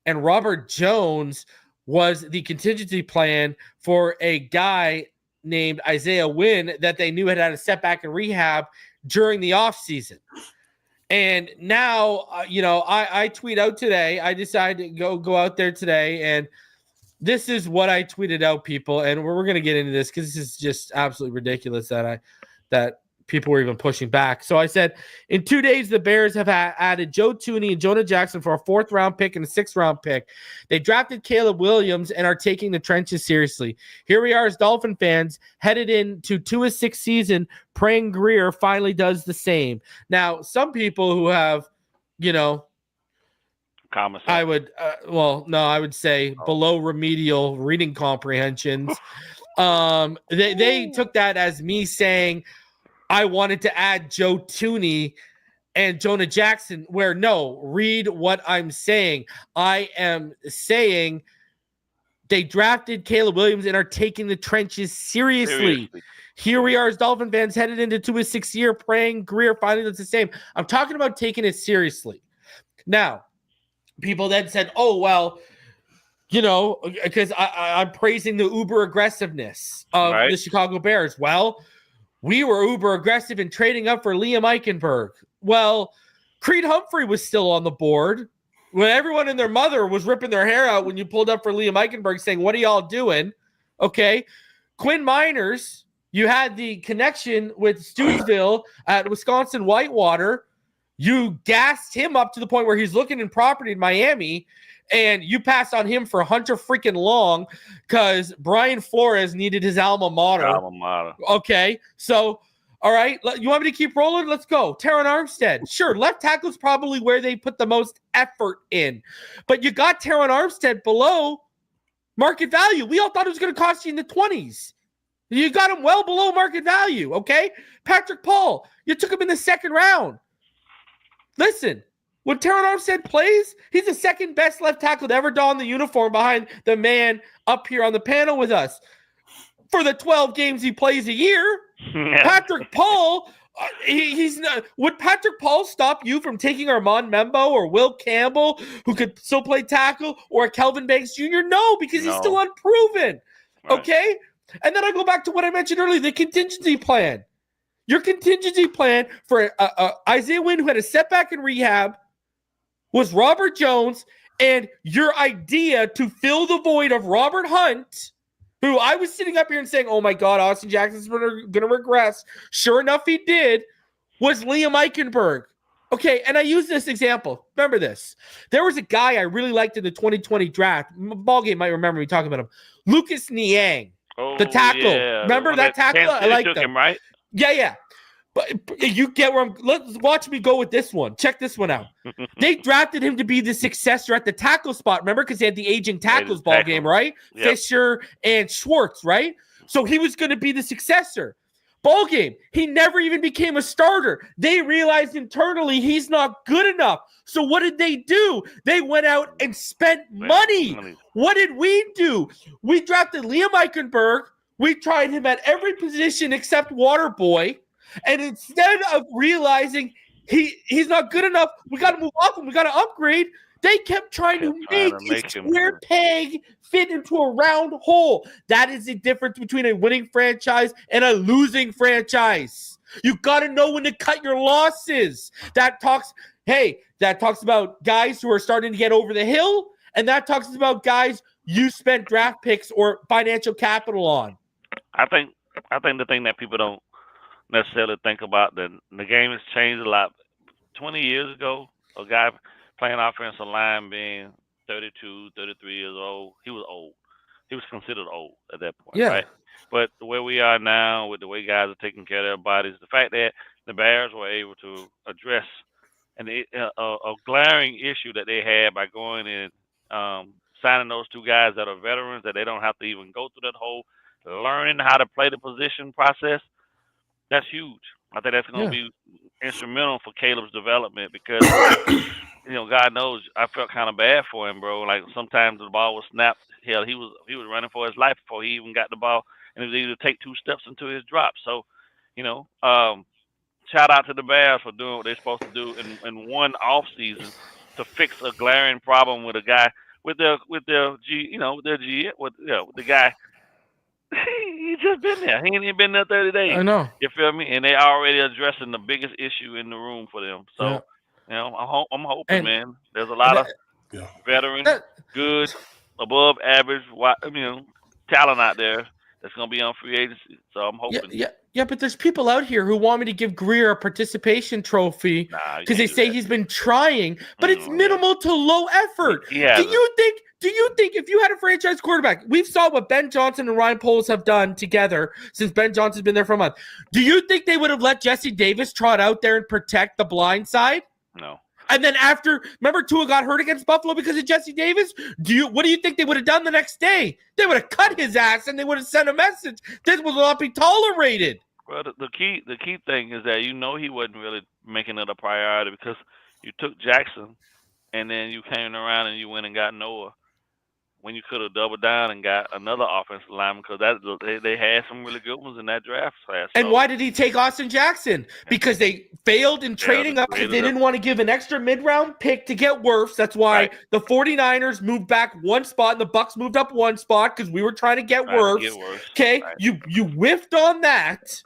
Speaker 1: and Robert Jones was the contingency plan for a guy named Isaiah Wynn that they knew had a setback in rehab during the offseason. And now, I tweet out today. I decided to go out there today, and this is what I tweeted out, people. And we're going to get into this because this is just absolutely ridiculous that people were even pushing back. So I said, in 2 days, the Bears have added Joe Thuney and Jonah Jackson for a 4th-round pick and a 6th-round pick. They drafted Caleb Williams and are taking the trenches seriously. Here we are as Dolphin fans headed into Tua's 6th season, praying Grier finally does the same. Now, some people who have, I would say below remedial reading comprehensions, they took that as me saying I wanted to add Joe Thuney and Jonah Jackson, where no, read what I'm saying. I am saying they drafted Caleb Williams and are taking the trenches seriously. Here we are as Dolphin fans headed into his 6th year, praying Grier finally does the same. I'm talking about taking it seriously. Now, people then said, oh, well, because I'm praising the uber aggressiveness of the Chicago Bears. Well, we were uber aggressive in trading up for Liam Eichenberg. Well, Creed Humphrey was still on the board when everyone and their mother was ripping their hair out when you pulled up for Liam Eichenberg saying, what are y'all doing? Okay. Quinn Miners, you had the connection with Stootsville at Wisconsin Whitewater. You gassed him up to the point where he's looking in property in Miami, and you passed on him for Hunter freaking Long because Brian Flores needed his alma mater. Okay, so, all right, you want me to keep rolling? Let's go. Terron Armstead. Sure, left tackle is probably where they put the most effort in. But you got Terron Armstead below market value. We all thought it was going to cost you in the 20s. You got him well below market value, okay? Patrick Paul, you took him in the 2nd round. Listen, when Terron Armstead plays, he's the 2nd best left tackle to ever don the uniform behind the man up here on the panel with us. For the 12 games he plays a year, Patrick Paul, he's not. Would Patrick Paul stop you from taking Armand Membo or Will Campbell, who could still play tackle, or Kelvin Banks Jr.? No, because he's still unproven. Right. Okay? And then I go back to what I mentioned earlier, the contingency plan. Your contingency plan for Isaiah Wynn, who had a setback in rehab, was Robert Jones, and your idea to fill the void of Robert Hunt, who I was sitting up here and saying, oh my God, Austin Jackson's going to regress. Sure enough, he did, was Liam Eichenberg. Okay, and I use this example. Remember this. There was a guy I really liked in the 2020 draft. Ballgame might remember me talking about him. Lucas Niang, the tackle. Yeah. Remember that tackle? I liked him. Right? Yeah. But you get where let's watch me go with this one. Check this one out. They drafted him to be the successor at the tackle spot, remember? Because they had the aging tackles ball game, right? Yep. Fisher and Schwartz, right? So he was going to be the successor. Ball game. He never even became a starter. They realized internally he's not good enough. So what did they do? They went out and spent money. What did we do? We drafted Liam Eichenberg. We tried him at every position except water boy. And instead of realizing he's not good enough, we got to move up and we got to upgrade. They kept trying to make a square peg fit into a round hole. That is the difference between a winning franchise and a losing franchise. You got to know when to cut your losses. That talks about guys who are starting to get over the hill, and that talks about guys you spent draft picks or financial capital on.
Speaker 7: I think the thing that people don't necessarily think about, the game has changed a lot. 20 years ago, a guy playing offensive line being 32, 33 years old, he was old. He was considered old at that point, right? But the way we are now, with the way guys are taking care of their bodies, the fact that the Bears were able to address a glaring issue that they had by going and signing those two guys that are veterans, that they don't have to even go through that whole learning how to play the position process, that's huge. I think that's going to be instrumental for Caleb's development because, God knows I felt kind of bad for him, bro. Like sometimes the ball was snapped. Hell, he was running for his life before he even got the ball, and he was able to take 2 steps into his drop. So, shout out to the Bears for doing what they're supposed to do in one off season to fix a glaring problem with a guy with their with the guy. He just been there. He ain't even been there 30 days.
Speaker 1: I know.
Speaker 7: You feel me? And they already addressing the biggest issue in the room for them. So, I'm hoping,
Speaker 1: And
Speaker 7: man. There's a lot of veteran, good, above average, talent out there that's gonna be on free agency. So I'm hoping.
Speaker 1: Yeah, but there's people out here who want me to give Grier a participation trophy because they say he's been trying, but it's minimal to low effort.
Speaker 7: Yeah.
Speaker 1: Do you think if you had a franchise quarterback, we've saw what Ben Johnson and Ryan Poles have done together since Ben Johnson's been there for a month. Do you think they would have let Jesse Davis trot out there and protect the blind side?
Speaker 7: No.
Speaker 1: And then remember Tua got hurt against Buffalo because of Jesse Davis? What do you think they would have done the next day? They would have cut his ass and they would have sent a message. This will not be tolerated.
Speaker 7: Well, the key thing is that he wasn't really making it a priority because you took Jackson and then you came around and you went and got Noah when you could have doubled down and got another offensive lineman because they had some really good ones in that draft class.
Speaker 1: And why did he take Austin Jackson? Because they failed in trading up because they didn't want to give an extra mid-round pick to get Wirfs. That's why the 49ers moved back one spot and the Bucs moved up one spot because we were trying to get Wirfs. Okay, right. You whiffed on that,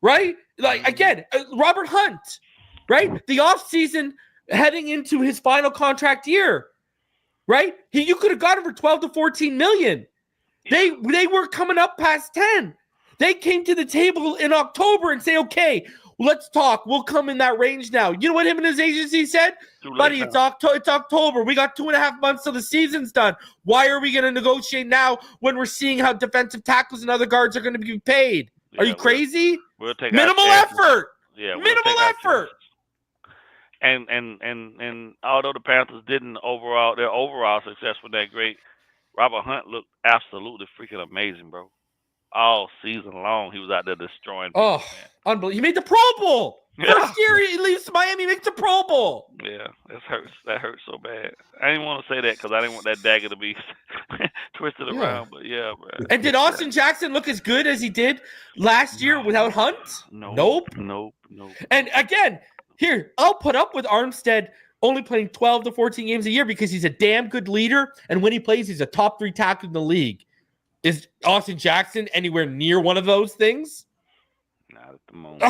Speaker 1: right? Like, again, Robert Hunt, right? The offseason heading into his final contract year. Right? You could have got him for 12 to 14 million. They were coming up past 10. They came to the table in October and say, okay, let's talk. We'll come in that range now. You know what him and his agency said? Buddy, it's October. We got 2.5 months till the season's done. Why are we going to negotiate now when we're seeing how defensive tackles and other guards are going to be paid? Are you crazy?
Speaker 7: We'll take
Speaker 1: minimal effort.
Speaker 7: Yeah,
Speaker 1: minimal effort.
Speaker 7: And although the Panthers didn't their overall success was that great, Robert Hunt looked absolutely freaking amazing, bro. All season long, he was out there destroying people.
Speaker 1: Unbelievable. He made the Pro Bowl. First year he leaves Miami, makes the Pro Bowl.
Speaker 7: Yeah, that hurts so bad. I didn't want to say that because I didn't want that dagger to be twisted around, but yeah, bro.
Speaker 1: And did Austin Jackson look as good as he did last year without Hunt?
Speaker 7: Nope.
Speaker 1: And again, here, I'll put up with Armstead only playing 12 to 14 games a year because he's a damn good leader. And when he plays, he's a top 3 tackle in the league. Is Austin Jackson anywhere near one of those things?
Speaker 7: Not at the moment.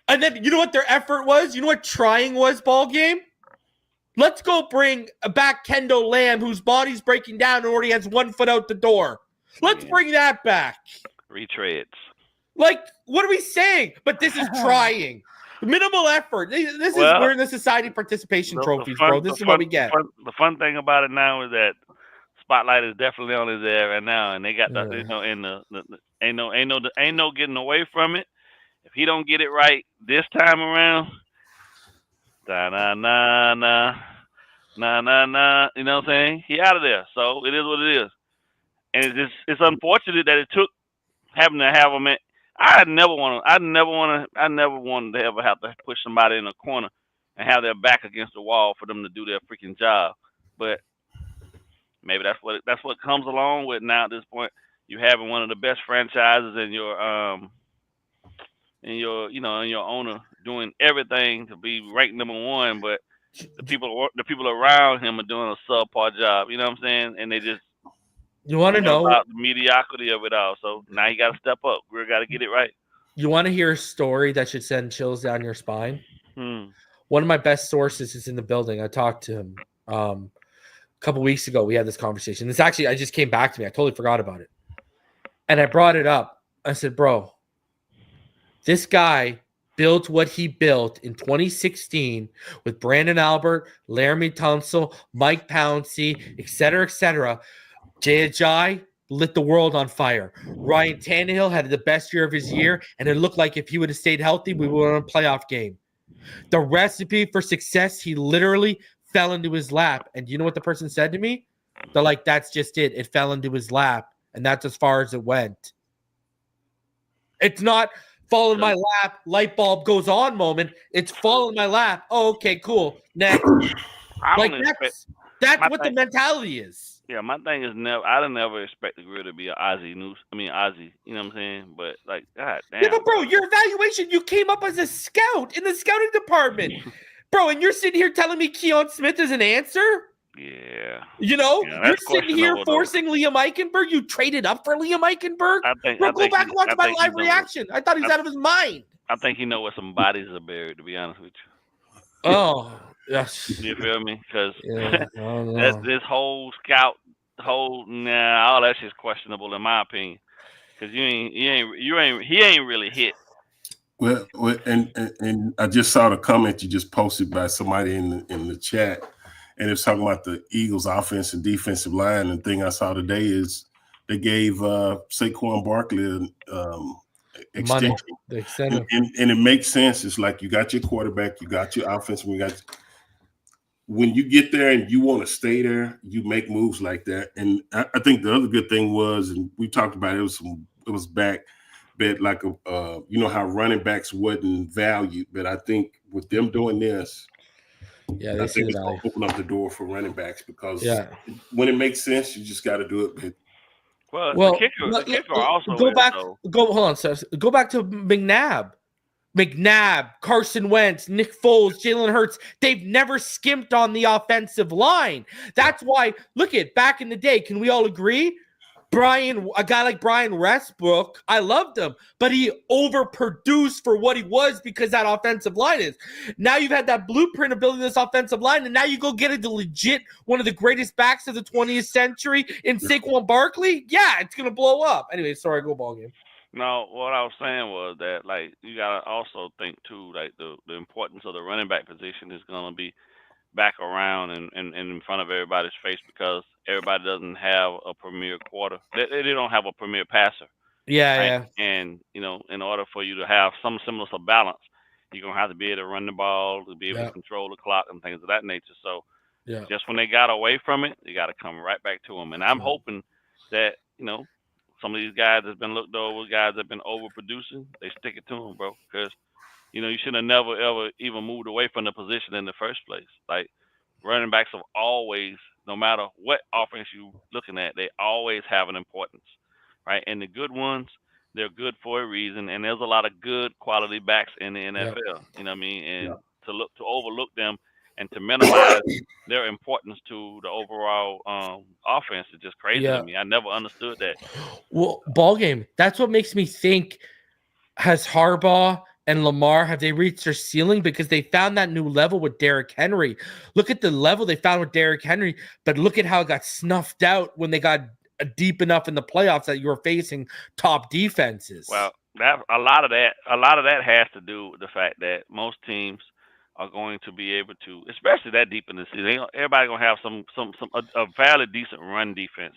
Speaker 1: And then you know what their effort was? You know what trying was, Ballgame? Let's go bring back Kendall Lamb, whose body's breaking down and already has 1 foot out the door. Let's bring that back.
Speaker 7: Retreads.
Speaker 1: Like, what are we saying? But this is trying. Minimal effort. We're in the society partication trophies, bro. This is what we get.
Speaker 7: The fun thing about it now is that spotlight is definitely on his head right now, and they got ain't no getting away from it. If he don't get it right this time around, you know what I'm saying? He out of there. So it is what it is, and it's unfortunate that it took having to have him. I never wanted to ever have to push somebody in a corner and have their back against the wall for them to do their freaking job. But maybe that's what comes along with now at this point. You having one of the best franchises in your owner doing everything to be ranked number 1, but the people around him are doing a subpar job. You know what I'm saying? And they just.
Speaker 1: You want to know
Speaker 7: about the mediocrity of it all. So now you got to step up. We got to get it right.
Speaker 1: You want to hear a story that should send chills down your spine? One of my best sources is in the building. I talked to him a couple weeks ago. We had this conversation. This actually, I just came back to me. I totally forgot about it. And I brought it up. I said, bro, this guy built what he built in 2016 with Brandon Albert, Laramie Tunsil, Mike Pouncey, et cetera, Jay Ajayi lit the world on fire. Ryan Tannehill had the best year of his year, and it looked like if he would have stayed healthy, we would have won a playoff game. The recipe for success, he literally fell into his lap. And you know what the person said to me? They're like, that's just it. It fell into his lap, and that's as far as it went. It's not fall in my lap, light bulb goes on moment. It's fall in my lap. Oh, okay, cool. Next. That's what the mentality is.
Speaker 7: Yeah, my thing is I didn't ever expect the Grier to be an Ozzy. You know what I'm saying? But like, God damn.
Speaker 1: Yeah, but bro, your evaluation, you came up as a scout in the scouting department. Bro, and you're sitting here telling me Kion Smith is an answer?
Speaker 7: Yeah.
Speaker 1: You're
Speaker 7: that's
Speaker 1: sitting here
Speaker 7: questionable,
Speaker 1: forcing Liam Eichenberg. You traded up for Liam Eichenberg? Bro, go back and watch my live reaction. I thought he's out of his mind.
Speaker 7: I think you know where some bodies are buried, to be honest with you.
Speaker 1: Oh, yes.
Speaker 7: You feel me? Because
Speaker 1: that's
Speaker 7: this whole scout, all that shit's questionable in my opinion. Because he ain't really hit.
Speaker 6: Well, and I just saw the comment you just posted by somebody in the chat, and it's talking about the Eagles' offense and defensive line. And the thing I saw today is they gave Saquon Barkley an extension.
Speaker 1: Money.
Speaker 6: And it makes sense. It's like you got your quarterback, you got your offense, when you get there and you want to stay there, you make moves like that. And I think the other good thing was, and we talked about it was back. But like how running backs wasn't valued, but I think with them doing this,
Speaker 1: they
Speaker 6: I
Speaker 1: see
Speaker 6: think
Speaker 1: the
Speaker 6: it's
Speaker 1: value.
Speaker 6: going to open up the door for running backs because when it makes sense, you just got to do it.
Speaker 7: Well, the kicker also
Speaker 1: go back.
Speaker 7: though.
Speaker 1: Hold on, sir. Go back to McNabb, Carson Wentz, Nick Foles, Jalen Hurts. They've never skimped on the offensive line. That's why. Look at back in the day. Can we all agree? A guy like Brian Westbrook, I loved him, but he overproduced for what he was because that offensive line is. Now you've had that blueprint of building this offensive line, and now you go get a legit one of the greatest backs of the 20th century in Saquon Barkley. Yeah, it's gonna blow up. Anyway, sorry, go Ballgame.
Speaker 7: No, what I was saying was that like you gotta also think too, like the importance of the running back position is gonna be back around and in front of everybody's face because everybody doesn't have a premier quarter. They don't have a premier passer.
Speaker 1: Yeah.
Speaker 7: And in order for you to have some semblance of balance, you're gonna have to be able to run the ball, to be able to control the clock and things of that nature. So just when they got away from it, you got to come right back to them. And I'm hoping that some of these guys that's been looked over, guys that been overproducing, they stick it to them, bro, because you should have never, ever even moved away from the position in the first place. Like, running backs have always, no matter what offense you're looking at, they always have an importance, right? And the good ones, they're good for a reason. And there's a lot of good quality backs in the NFL, you know what I mean? And to overlook them and to minimize their importance to the overall offense is just crazy to me. I never understood that.
Speaker 1: Well, Ballgame, that's what makes me think, has Harbaugh and Lamar, have they reached their ceiling? Because they found that new level with Derrick Henry. Look at the level they found with Derrick Henry, but look at how it got snuffed out when they got deep enough in the playoffs that you were facing top defenses.
Speaker 7: Well, a lot of that has to do with the fact that most teams are going to be able to, especially that deep in the season, everybody's gonna have a fairly decent run defense.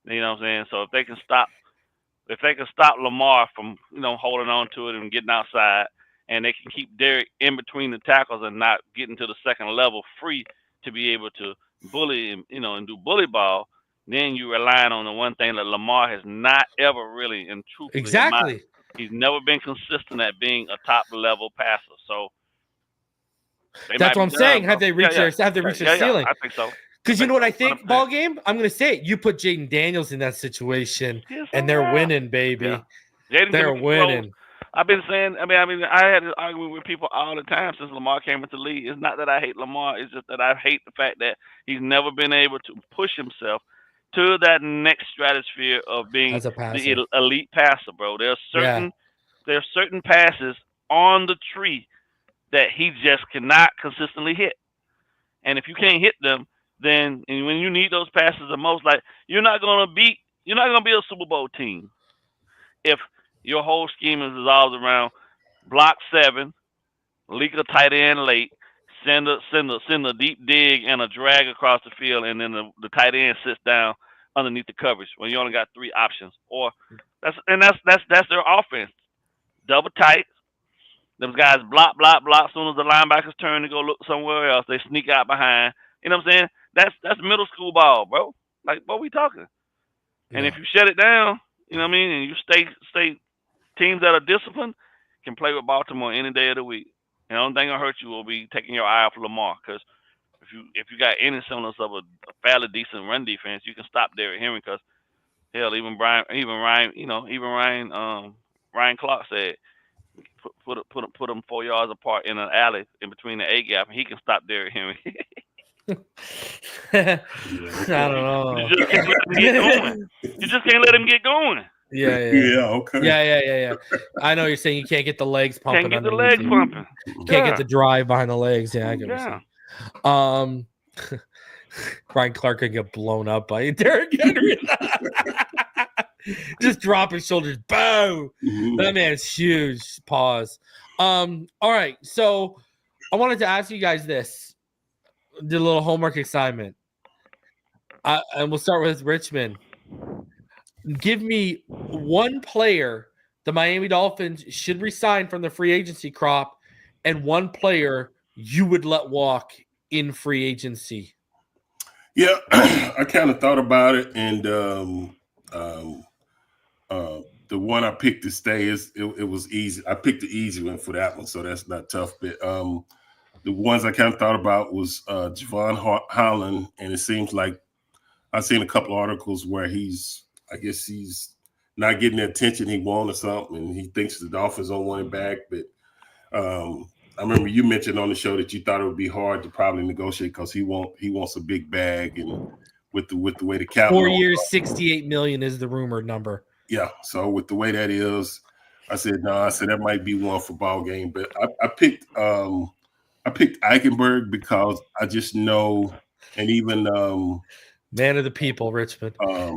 Speaker 7: You know what I'm saying? So if they can stop Lamar from holding on to it and getting outside, and they can keep Derrick in between the tackles and not getting to the second level free to be able to bully and do bully ball, then you're relying on the one thing that Lamar has not ever really and truthfully he's never been consistent at being a top level passer. So
Speaker 1: that's what I'm saying. Have they reached their ceiling?
Speaker 7: I think so.
Speaker 1: Because you know what I think, Ballgame? I'm going to say it. You put Jaden Daniels in that situation, and they're winning, baby.
Speaker 7: Yeah.
Speaker 1: They're winning.
Speaker 7: I've been saying, I had this argument with people all the time since Lamar came into the league. It's not that I hate Lamar. It's just that I hate the fact that he's never been able to push himself to that next stratosphere of being the elite passer, bro. There are certain passes on the tree that he just cannot consistently hit. And if you can't hit them, then when you need those passes the most, like you're not gonna be a Super Bowl team if your whole scheme is resolved around block 7, leak a tight end late, send a deep dig and a drag across the field, and then the tight end sits down underneath the coverage when you only got 3 options. Or that's their offense. Double tight. Those guys block. As soon as the linebackers turn to go look somewhere else, they sneak out behind. You know what I'm saying? That's middle school ball, bro. Like, what we talking? And if you shut it down, you know what I mean, and you stay teams that are disciplined can play with Baltimore any day of the week. And the only thing that'll hurt you will be taking your eye off Lamar, because if you got any semblance of a fairly decent run defense, you can stop Derrick Henry. Because hell, even Ryan Clark said Put them 4 yards apart in an alley in between the A gap, and he can stop Derrick Henry.
Speaker 1: I don't know.
Speaker 7: You just can't let him get going. You just can't let him get going.
Speaker 6: Yeah, okay.
Speaker 1: Yeah. I know you're saying you can't get the legs pumping.
Speaker 7: Can't get the legs pumping.
Speaker 1: Can't get the drive behind the legs. Yeah, I get what you're saying. Brian Clark could get blown up by Derrick Henry. Just drop his shoulders. Boom. That man's huge. Pause. All right. So I wanted to ask you guys this. Did a little homework assignment. And we'll start with Richmond. Give me one player the Miami Dolphins should resign from the free agency crop and one player you would let walk in free agency.
Speaker 6: Yeah, I kind of thought about it, and the one I picked to stay it was easy. I picked the easy one for that one, so that's not tough. But the ones I kind of thought about was Javon Holland, and it seems like I've seen a couple of articles where he's not getting the attention he wants or something, and he thinks the Dolphins don't want him back. But I remember you mentioned on the show that you thought it would be hard to probably negotiate because he wants a big bag, and with the way the cap
Speaker 1: 4 years, $68 million is the rumored number.
Speaker 6: Yeah, so with the way that is, I said no. I said that might be one for Ballgame, but I picked Eichenberg because I just know, and even
Speaker 1: man of the people, Richmond.
Speaker 6: I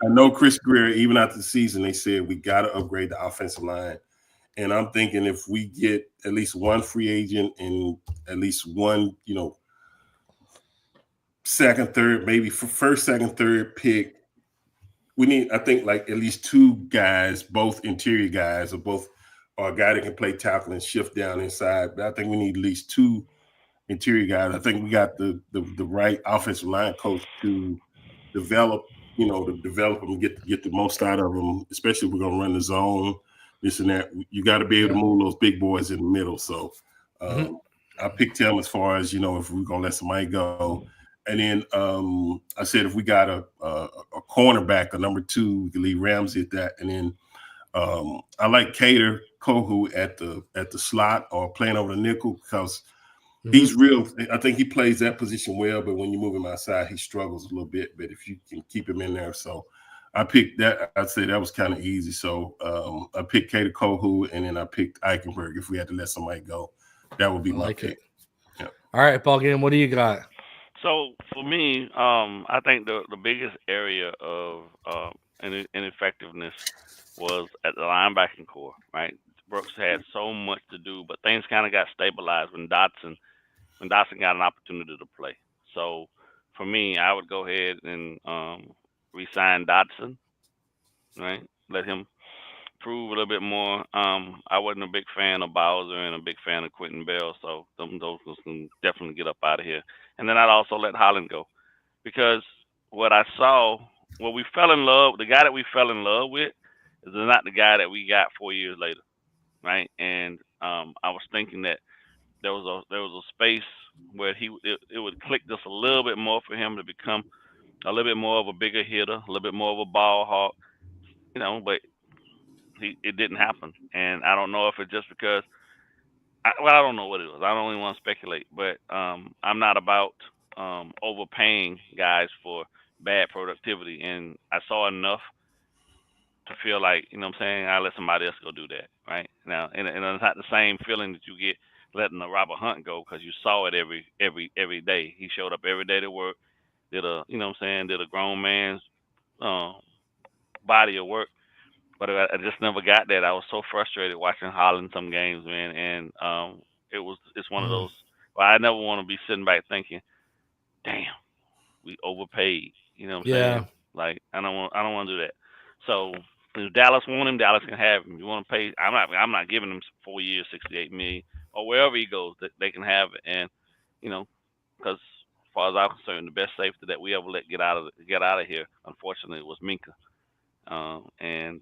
Speaker 6: know Chris Grier. Even after the season, they said we got to upgrade the offensive line. And I'm thinking if we get at least one free agent and at least one, second, third, maybe for first, second, third pick, we need, I think, like at least two guys, both interior guys, or a guy that can play tackle and shift down inside. But I think we need at least two interior guys. I think we got the right offensive line coach to develop, them and get the most out of them, especially if we're going to run the zone. This and that, you got to be able to move those big boys in the middle. So I picked him as far as, if we're going to let somebody go. And then I said if we got a cornerback, a number two, we can leave Ramsey at that. And then I like Cater Kohu at the slot or playing over the nickel because he's real. I think he plays that position well, but when you move him outside, he struggles a little bit. But if you can keep him in there, so I picked that. I'd say that was kind of easy. So I picked Cater Kohu, and then I picked Eichenberg. If we had to let somebody go, that would be my pick. Yeah.
Speaker 1: All right, Ballgame, what do you got?
Speaker 7: So for me, I think the biggest area of ineffectiveness was at the linebacking core. Right, Brooks had so much to do, but things kind of got stabilized when Dotson got an opportunity to play. So for me, I would go ahead and re-sign Dotson, right? Let him prove a little bit more. I wasn't a big fan of Bowser and a big fan of Quentin Bell, so those can definitely get up out of here. And then I'd also let Holland go because what I saw, the guy that we fell in love with is not the guy that we got 4 years later, right? And I was thinking that there was a space where it would click just a little bit more for him to become a little bit more of a bigger hitter, a little bit more of a ball hawk, but it didn't happen. And I don't know if it's just because, I don't know what it was. I don't even want to speculate, but I'm not about overpaying guys for bad productivity. And I saw enough to feel like, I let somebody else go do that, right? Now, and it's not the same feeling that you get letting a Robert Hunt go because you saw it every day. He showed up every day to work. Did a grown man's body of work, but I just never got that. I was so frustrated watching Holland some games, man, and it's one of those. Well, I never want to be sitting back thinking, "Damn, we overpaid." You know what I'm saying? Like I don't want to do that. So if Dallas want him, Dallas can have him. You want to pay? I'm not giving him 4 years, $68 million, or wherever he goes, they can have it, and because. As far as I'm concerned, the best safety that we ever let get out of here, unfortunately, was Minka, and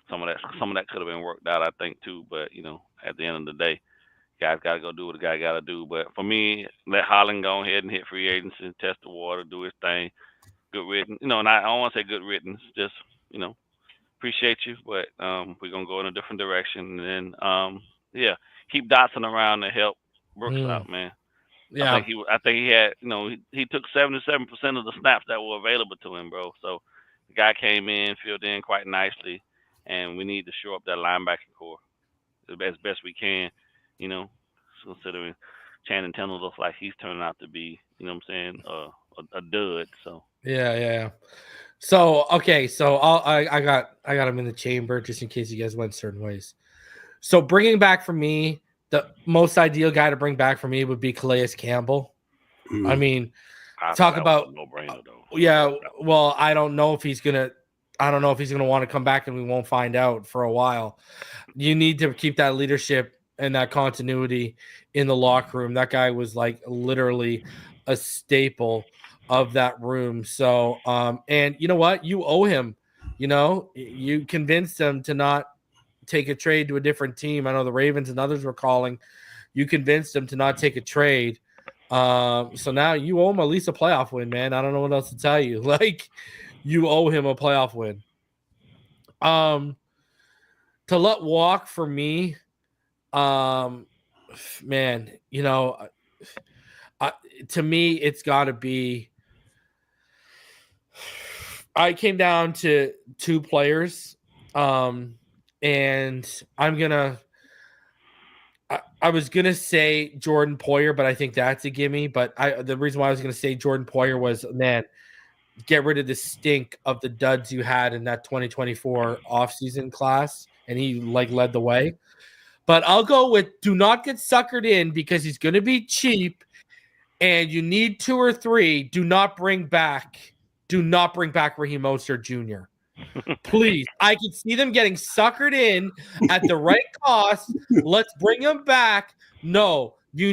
Speaker 7: some of that could have been worked out, I think, too. But at the end of the day, guys got to go do what the guy got to do. But for me, let Holland go ahead and hit free agency, test the water, do his thing, good riddance. And I don't want to say good riddance, just appreciate you, but we're gonna go in a different direction. And then keep Dotson around to help Brooks out, man.
Speaker 1: Yeah.
Speaker 7: I think he had, he took 77% of the snaps that were available to him, bro. So the guy came in, filled in quite nicely, and we need to shore up that linebacking core as best we can, considering Channing Tindall looks like he's turning out to be, what I'm saying, a dud. So
Speaker 1: Yeah. So okay, so I got him in the chamber just in case you guys went certain ways. So bringing back for me, the most ideal guy to bring back for me would be Calais Campbell. I mean, talk about
Speaker 7: no-brainer though.
Speaker 1: Yeah, well, I don't know if he's gonna want to come back, and we won't find out for a while. You need to keep that leadership and that continuity in the locker room. That guy was like literally a staple of that room. So, and you know what? You owe him. You convinced him to not take a trade to a different team. I know the Ravens and others were calling. You convinced him to not take a trade. So now you owe him at least a playoff win, man. I don't know what else to tell you. Like, you owe him a playoff win. To let walk for me, man, to me, it's got to be. I came down to two players, and I'm gonna. I was gonna say Jordan Poyer, but I think that's a gimme. But the reason why I was gonna say Jordan Poyer was, man, get rid of the stink of the duds you had in that 2024 offseason class, and he led the way. But I'll go with do not get suckered in because he's gonna be cheap, and you need 2 or 3. Do not bring back Raheem Mostert Jr. Please, I can see them getting suckered in at the right cost. Let's bring him back. No, you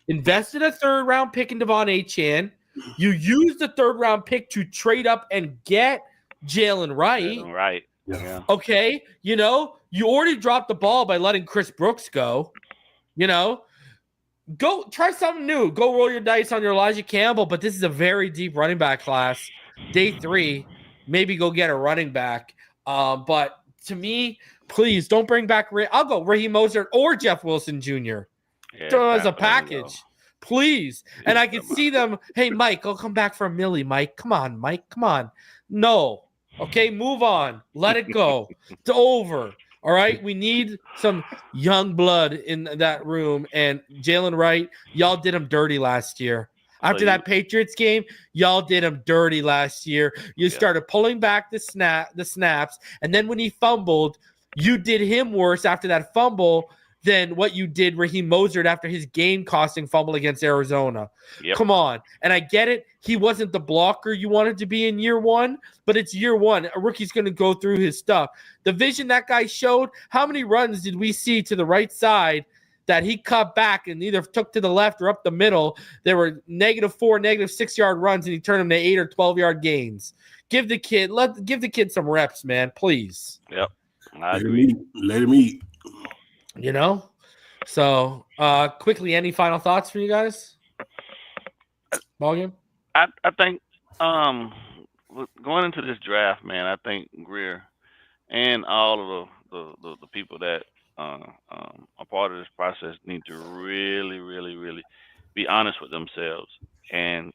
Speaker 1: invested a 3rd round pick in Devon Achane. You used the 3rd round pick to trade up and get Jalen Wright.
Speaker 7: Right. Yeah.
Speaker 1: Okay. You already dropped the ball by letting Chris Brooks go. Go try something new. Go roll your dice on your Elijah Campbell, but this is a very deep running back class. Day 3, maybe go get a running back. But to me, please don't bring back I'll go Raheem Mostert or Jeff Wilson Jr. As a package, please. And I can see them. Hey, Mike, I'll come back for $1 million. Mike, come on, Mike, come on. No, okay, move on. Let it go. It's over. All right, we need some young blood in that room. And Jalen Wright, y'all did him dirty last year. After that Patriots game, y'all did him dirty last year. You started pulling back the snaps, and then when he fumbled, you did him worse after that fumble than what you did Raheem Mostert after his game-costing fumble against Arizona.
Speaker 7: Yep.
Speaker 1: Come on. And I get it. He wasn't the blocker you wanted to be in year 1, but it's year 1. A rookie's going to go through his stuff. The vision that guy showed, how many runs did we see to the right side that he cut back and either took to the left or up the middle? There were -4, -6-yard runs, and he turned them to 8 or 12-yard gains. Give the kid some reps, man, please.
Speaker 7: Yep. I agree.
Speaker 6: Let him eat.
Speaker 1: So quickly, any final thoughts for you guys? Ballgame?
Speaker 7: I think going into this draft, man, I think Grier and all of the people that are part of this process need to really, really, really be honest with themselves and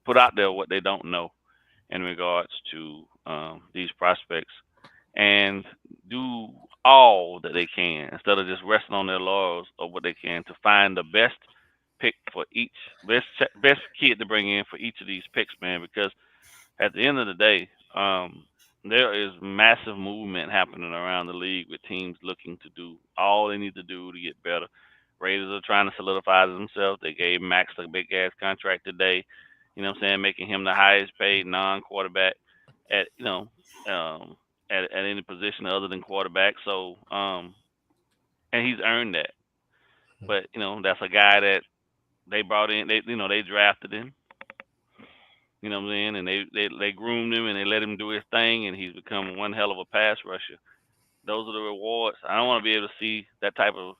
Speaker 7: put out there what they don't know in regards to these prospects, and do all that they can instead of just resting on their laurels of what they can to find the best pick for each best kid to bring in for each of these picks, man. Because at the end of the day, there is massive movement happening around the league with teams looking to do all they need to do to get better. Raiders are trying to solidify themselves. They gave Max a big ass contract today. Making him the highest paid non-quarterback at at any position other than quarterback. So, and he's earned that. But that's a guy that they brought in. They drafted him. You know what I'm saying? And they groomed him and they let him do his thing, and he's become one hell of a pass rusher. Those are the rewards. I don't want to be able to see that type of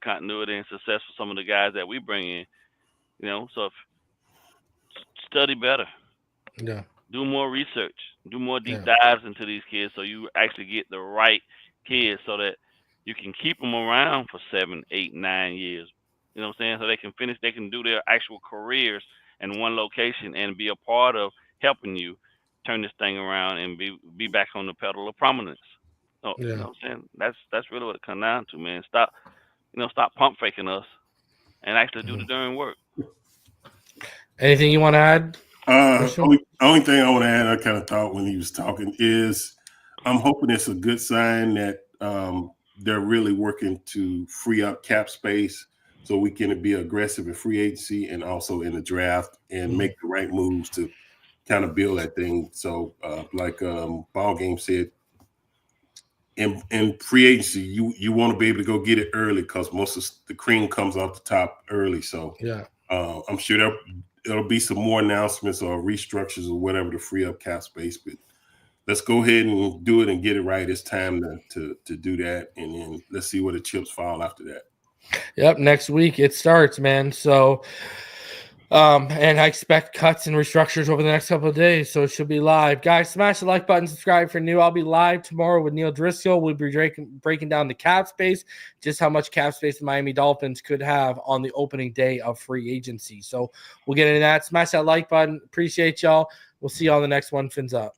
Speaker 7: continuity and success for some of the guys that we bring in. So study better.
Speaker 1: Yeah.
Speaker 7: Do more research. Do more deep dives into these kids so you actually get the right kids so that you can keep them around for 7, 8, 9 years. You know what I'm saying? So they can do their actual careers in one location and be a part of helping you turn this thing around and be back on the pedal of prominence. So, you know what I'm saying? That's really what it comes down to, man. Stop pump faking us and actually do the darn work.
Speaker 1: Anything you want to add?
Speaker 6: Only thing I want to add, I kind of thought when he was talking, is I'm hoping it's a good sign that they're really working to free up cap space so we can be aggressive in free agency and also in the draft and make the right moves to kind of build that thing. So like Ballgame said, in free agency, you want to be able to go get it early because most of the cream comes off the top early. So I'm sure there'll be some more announcements or restructures or whatever to free up cap space. But let's go ahead and do it and get it right. It's time to do that, and then let's see where the chips fall after that.
Speaker 1: Yep, next week it starts, man. So, and I expect cuts and restructures over the next couple of days, so it should be live. Guys, smash the like button, subscribe for new. I'll be live tomorrow with Neil Driscoll. We'll be breaking down the cap space, just how much cap space the Miami Dolphins could have on the opening day of free agency. So we'll get into that. Smash that like button. Appreciate y'all. We'll see you on the next one. Fins up.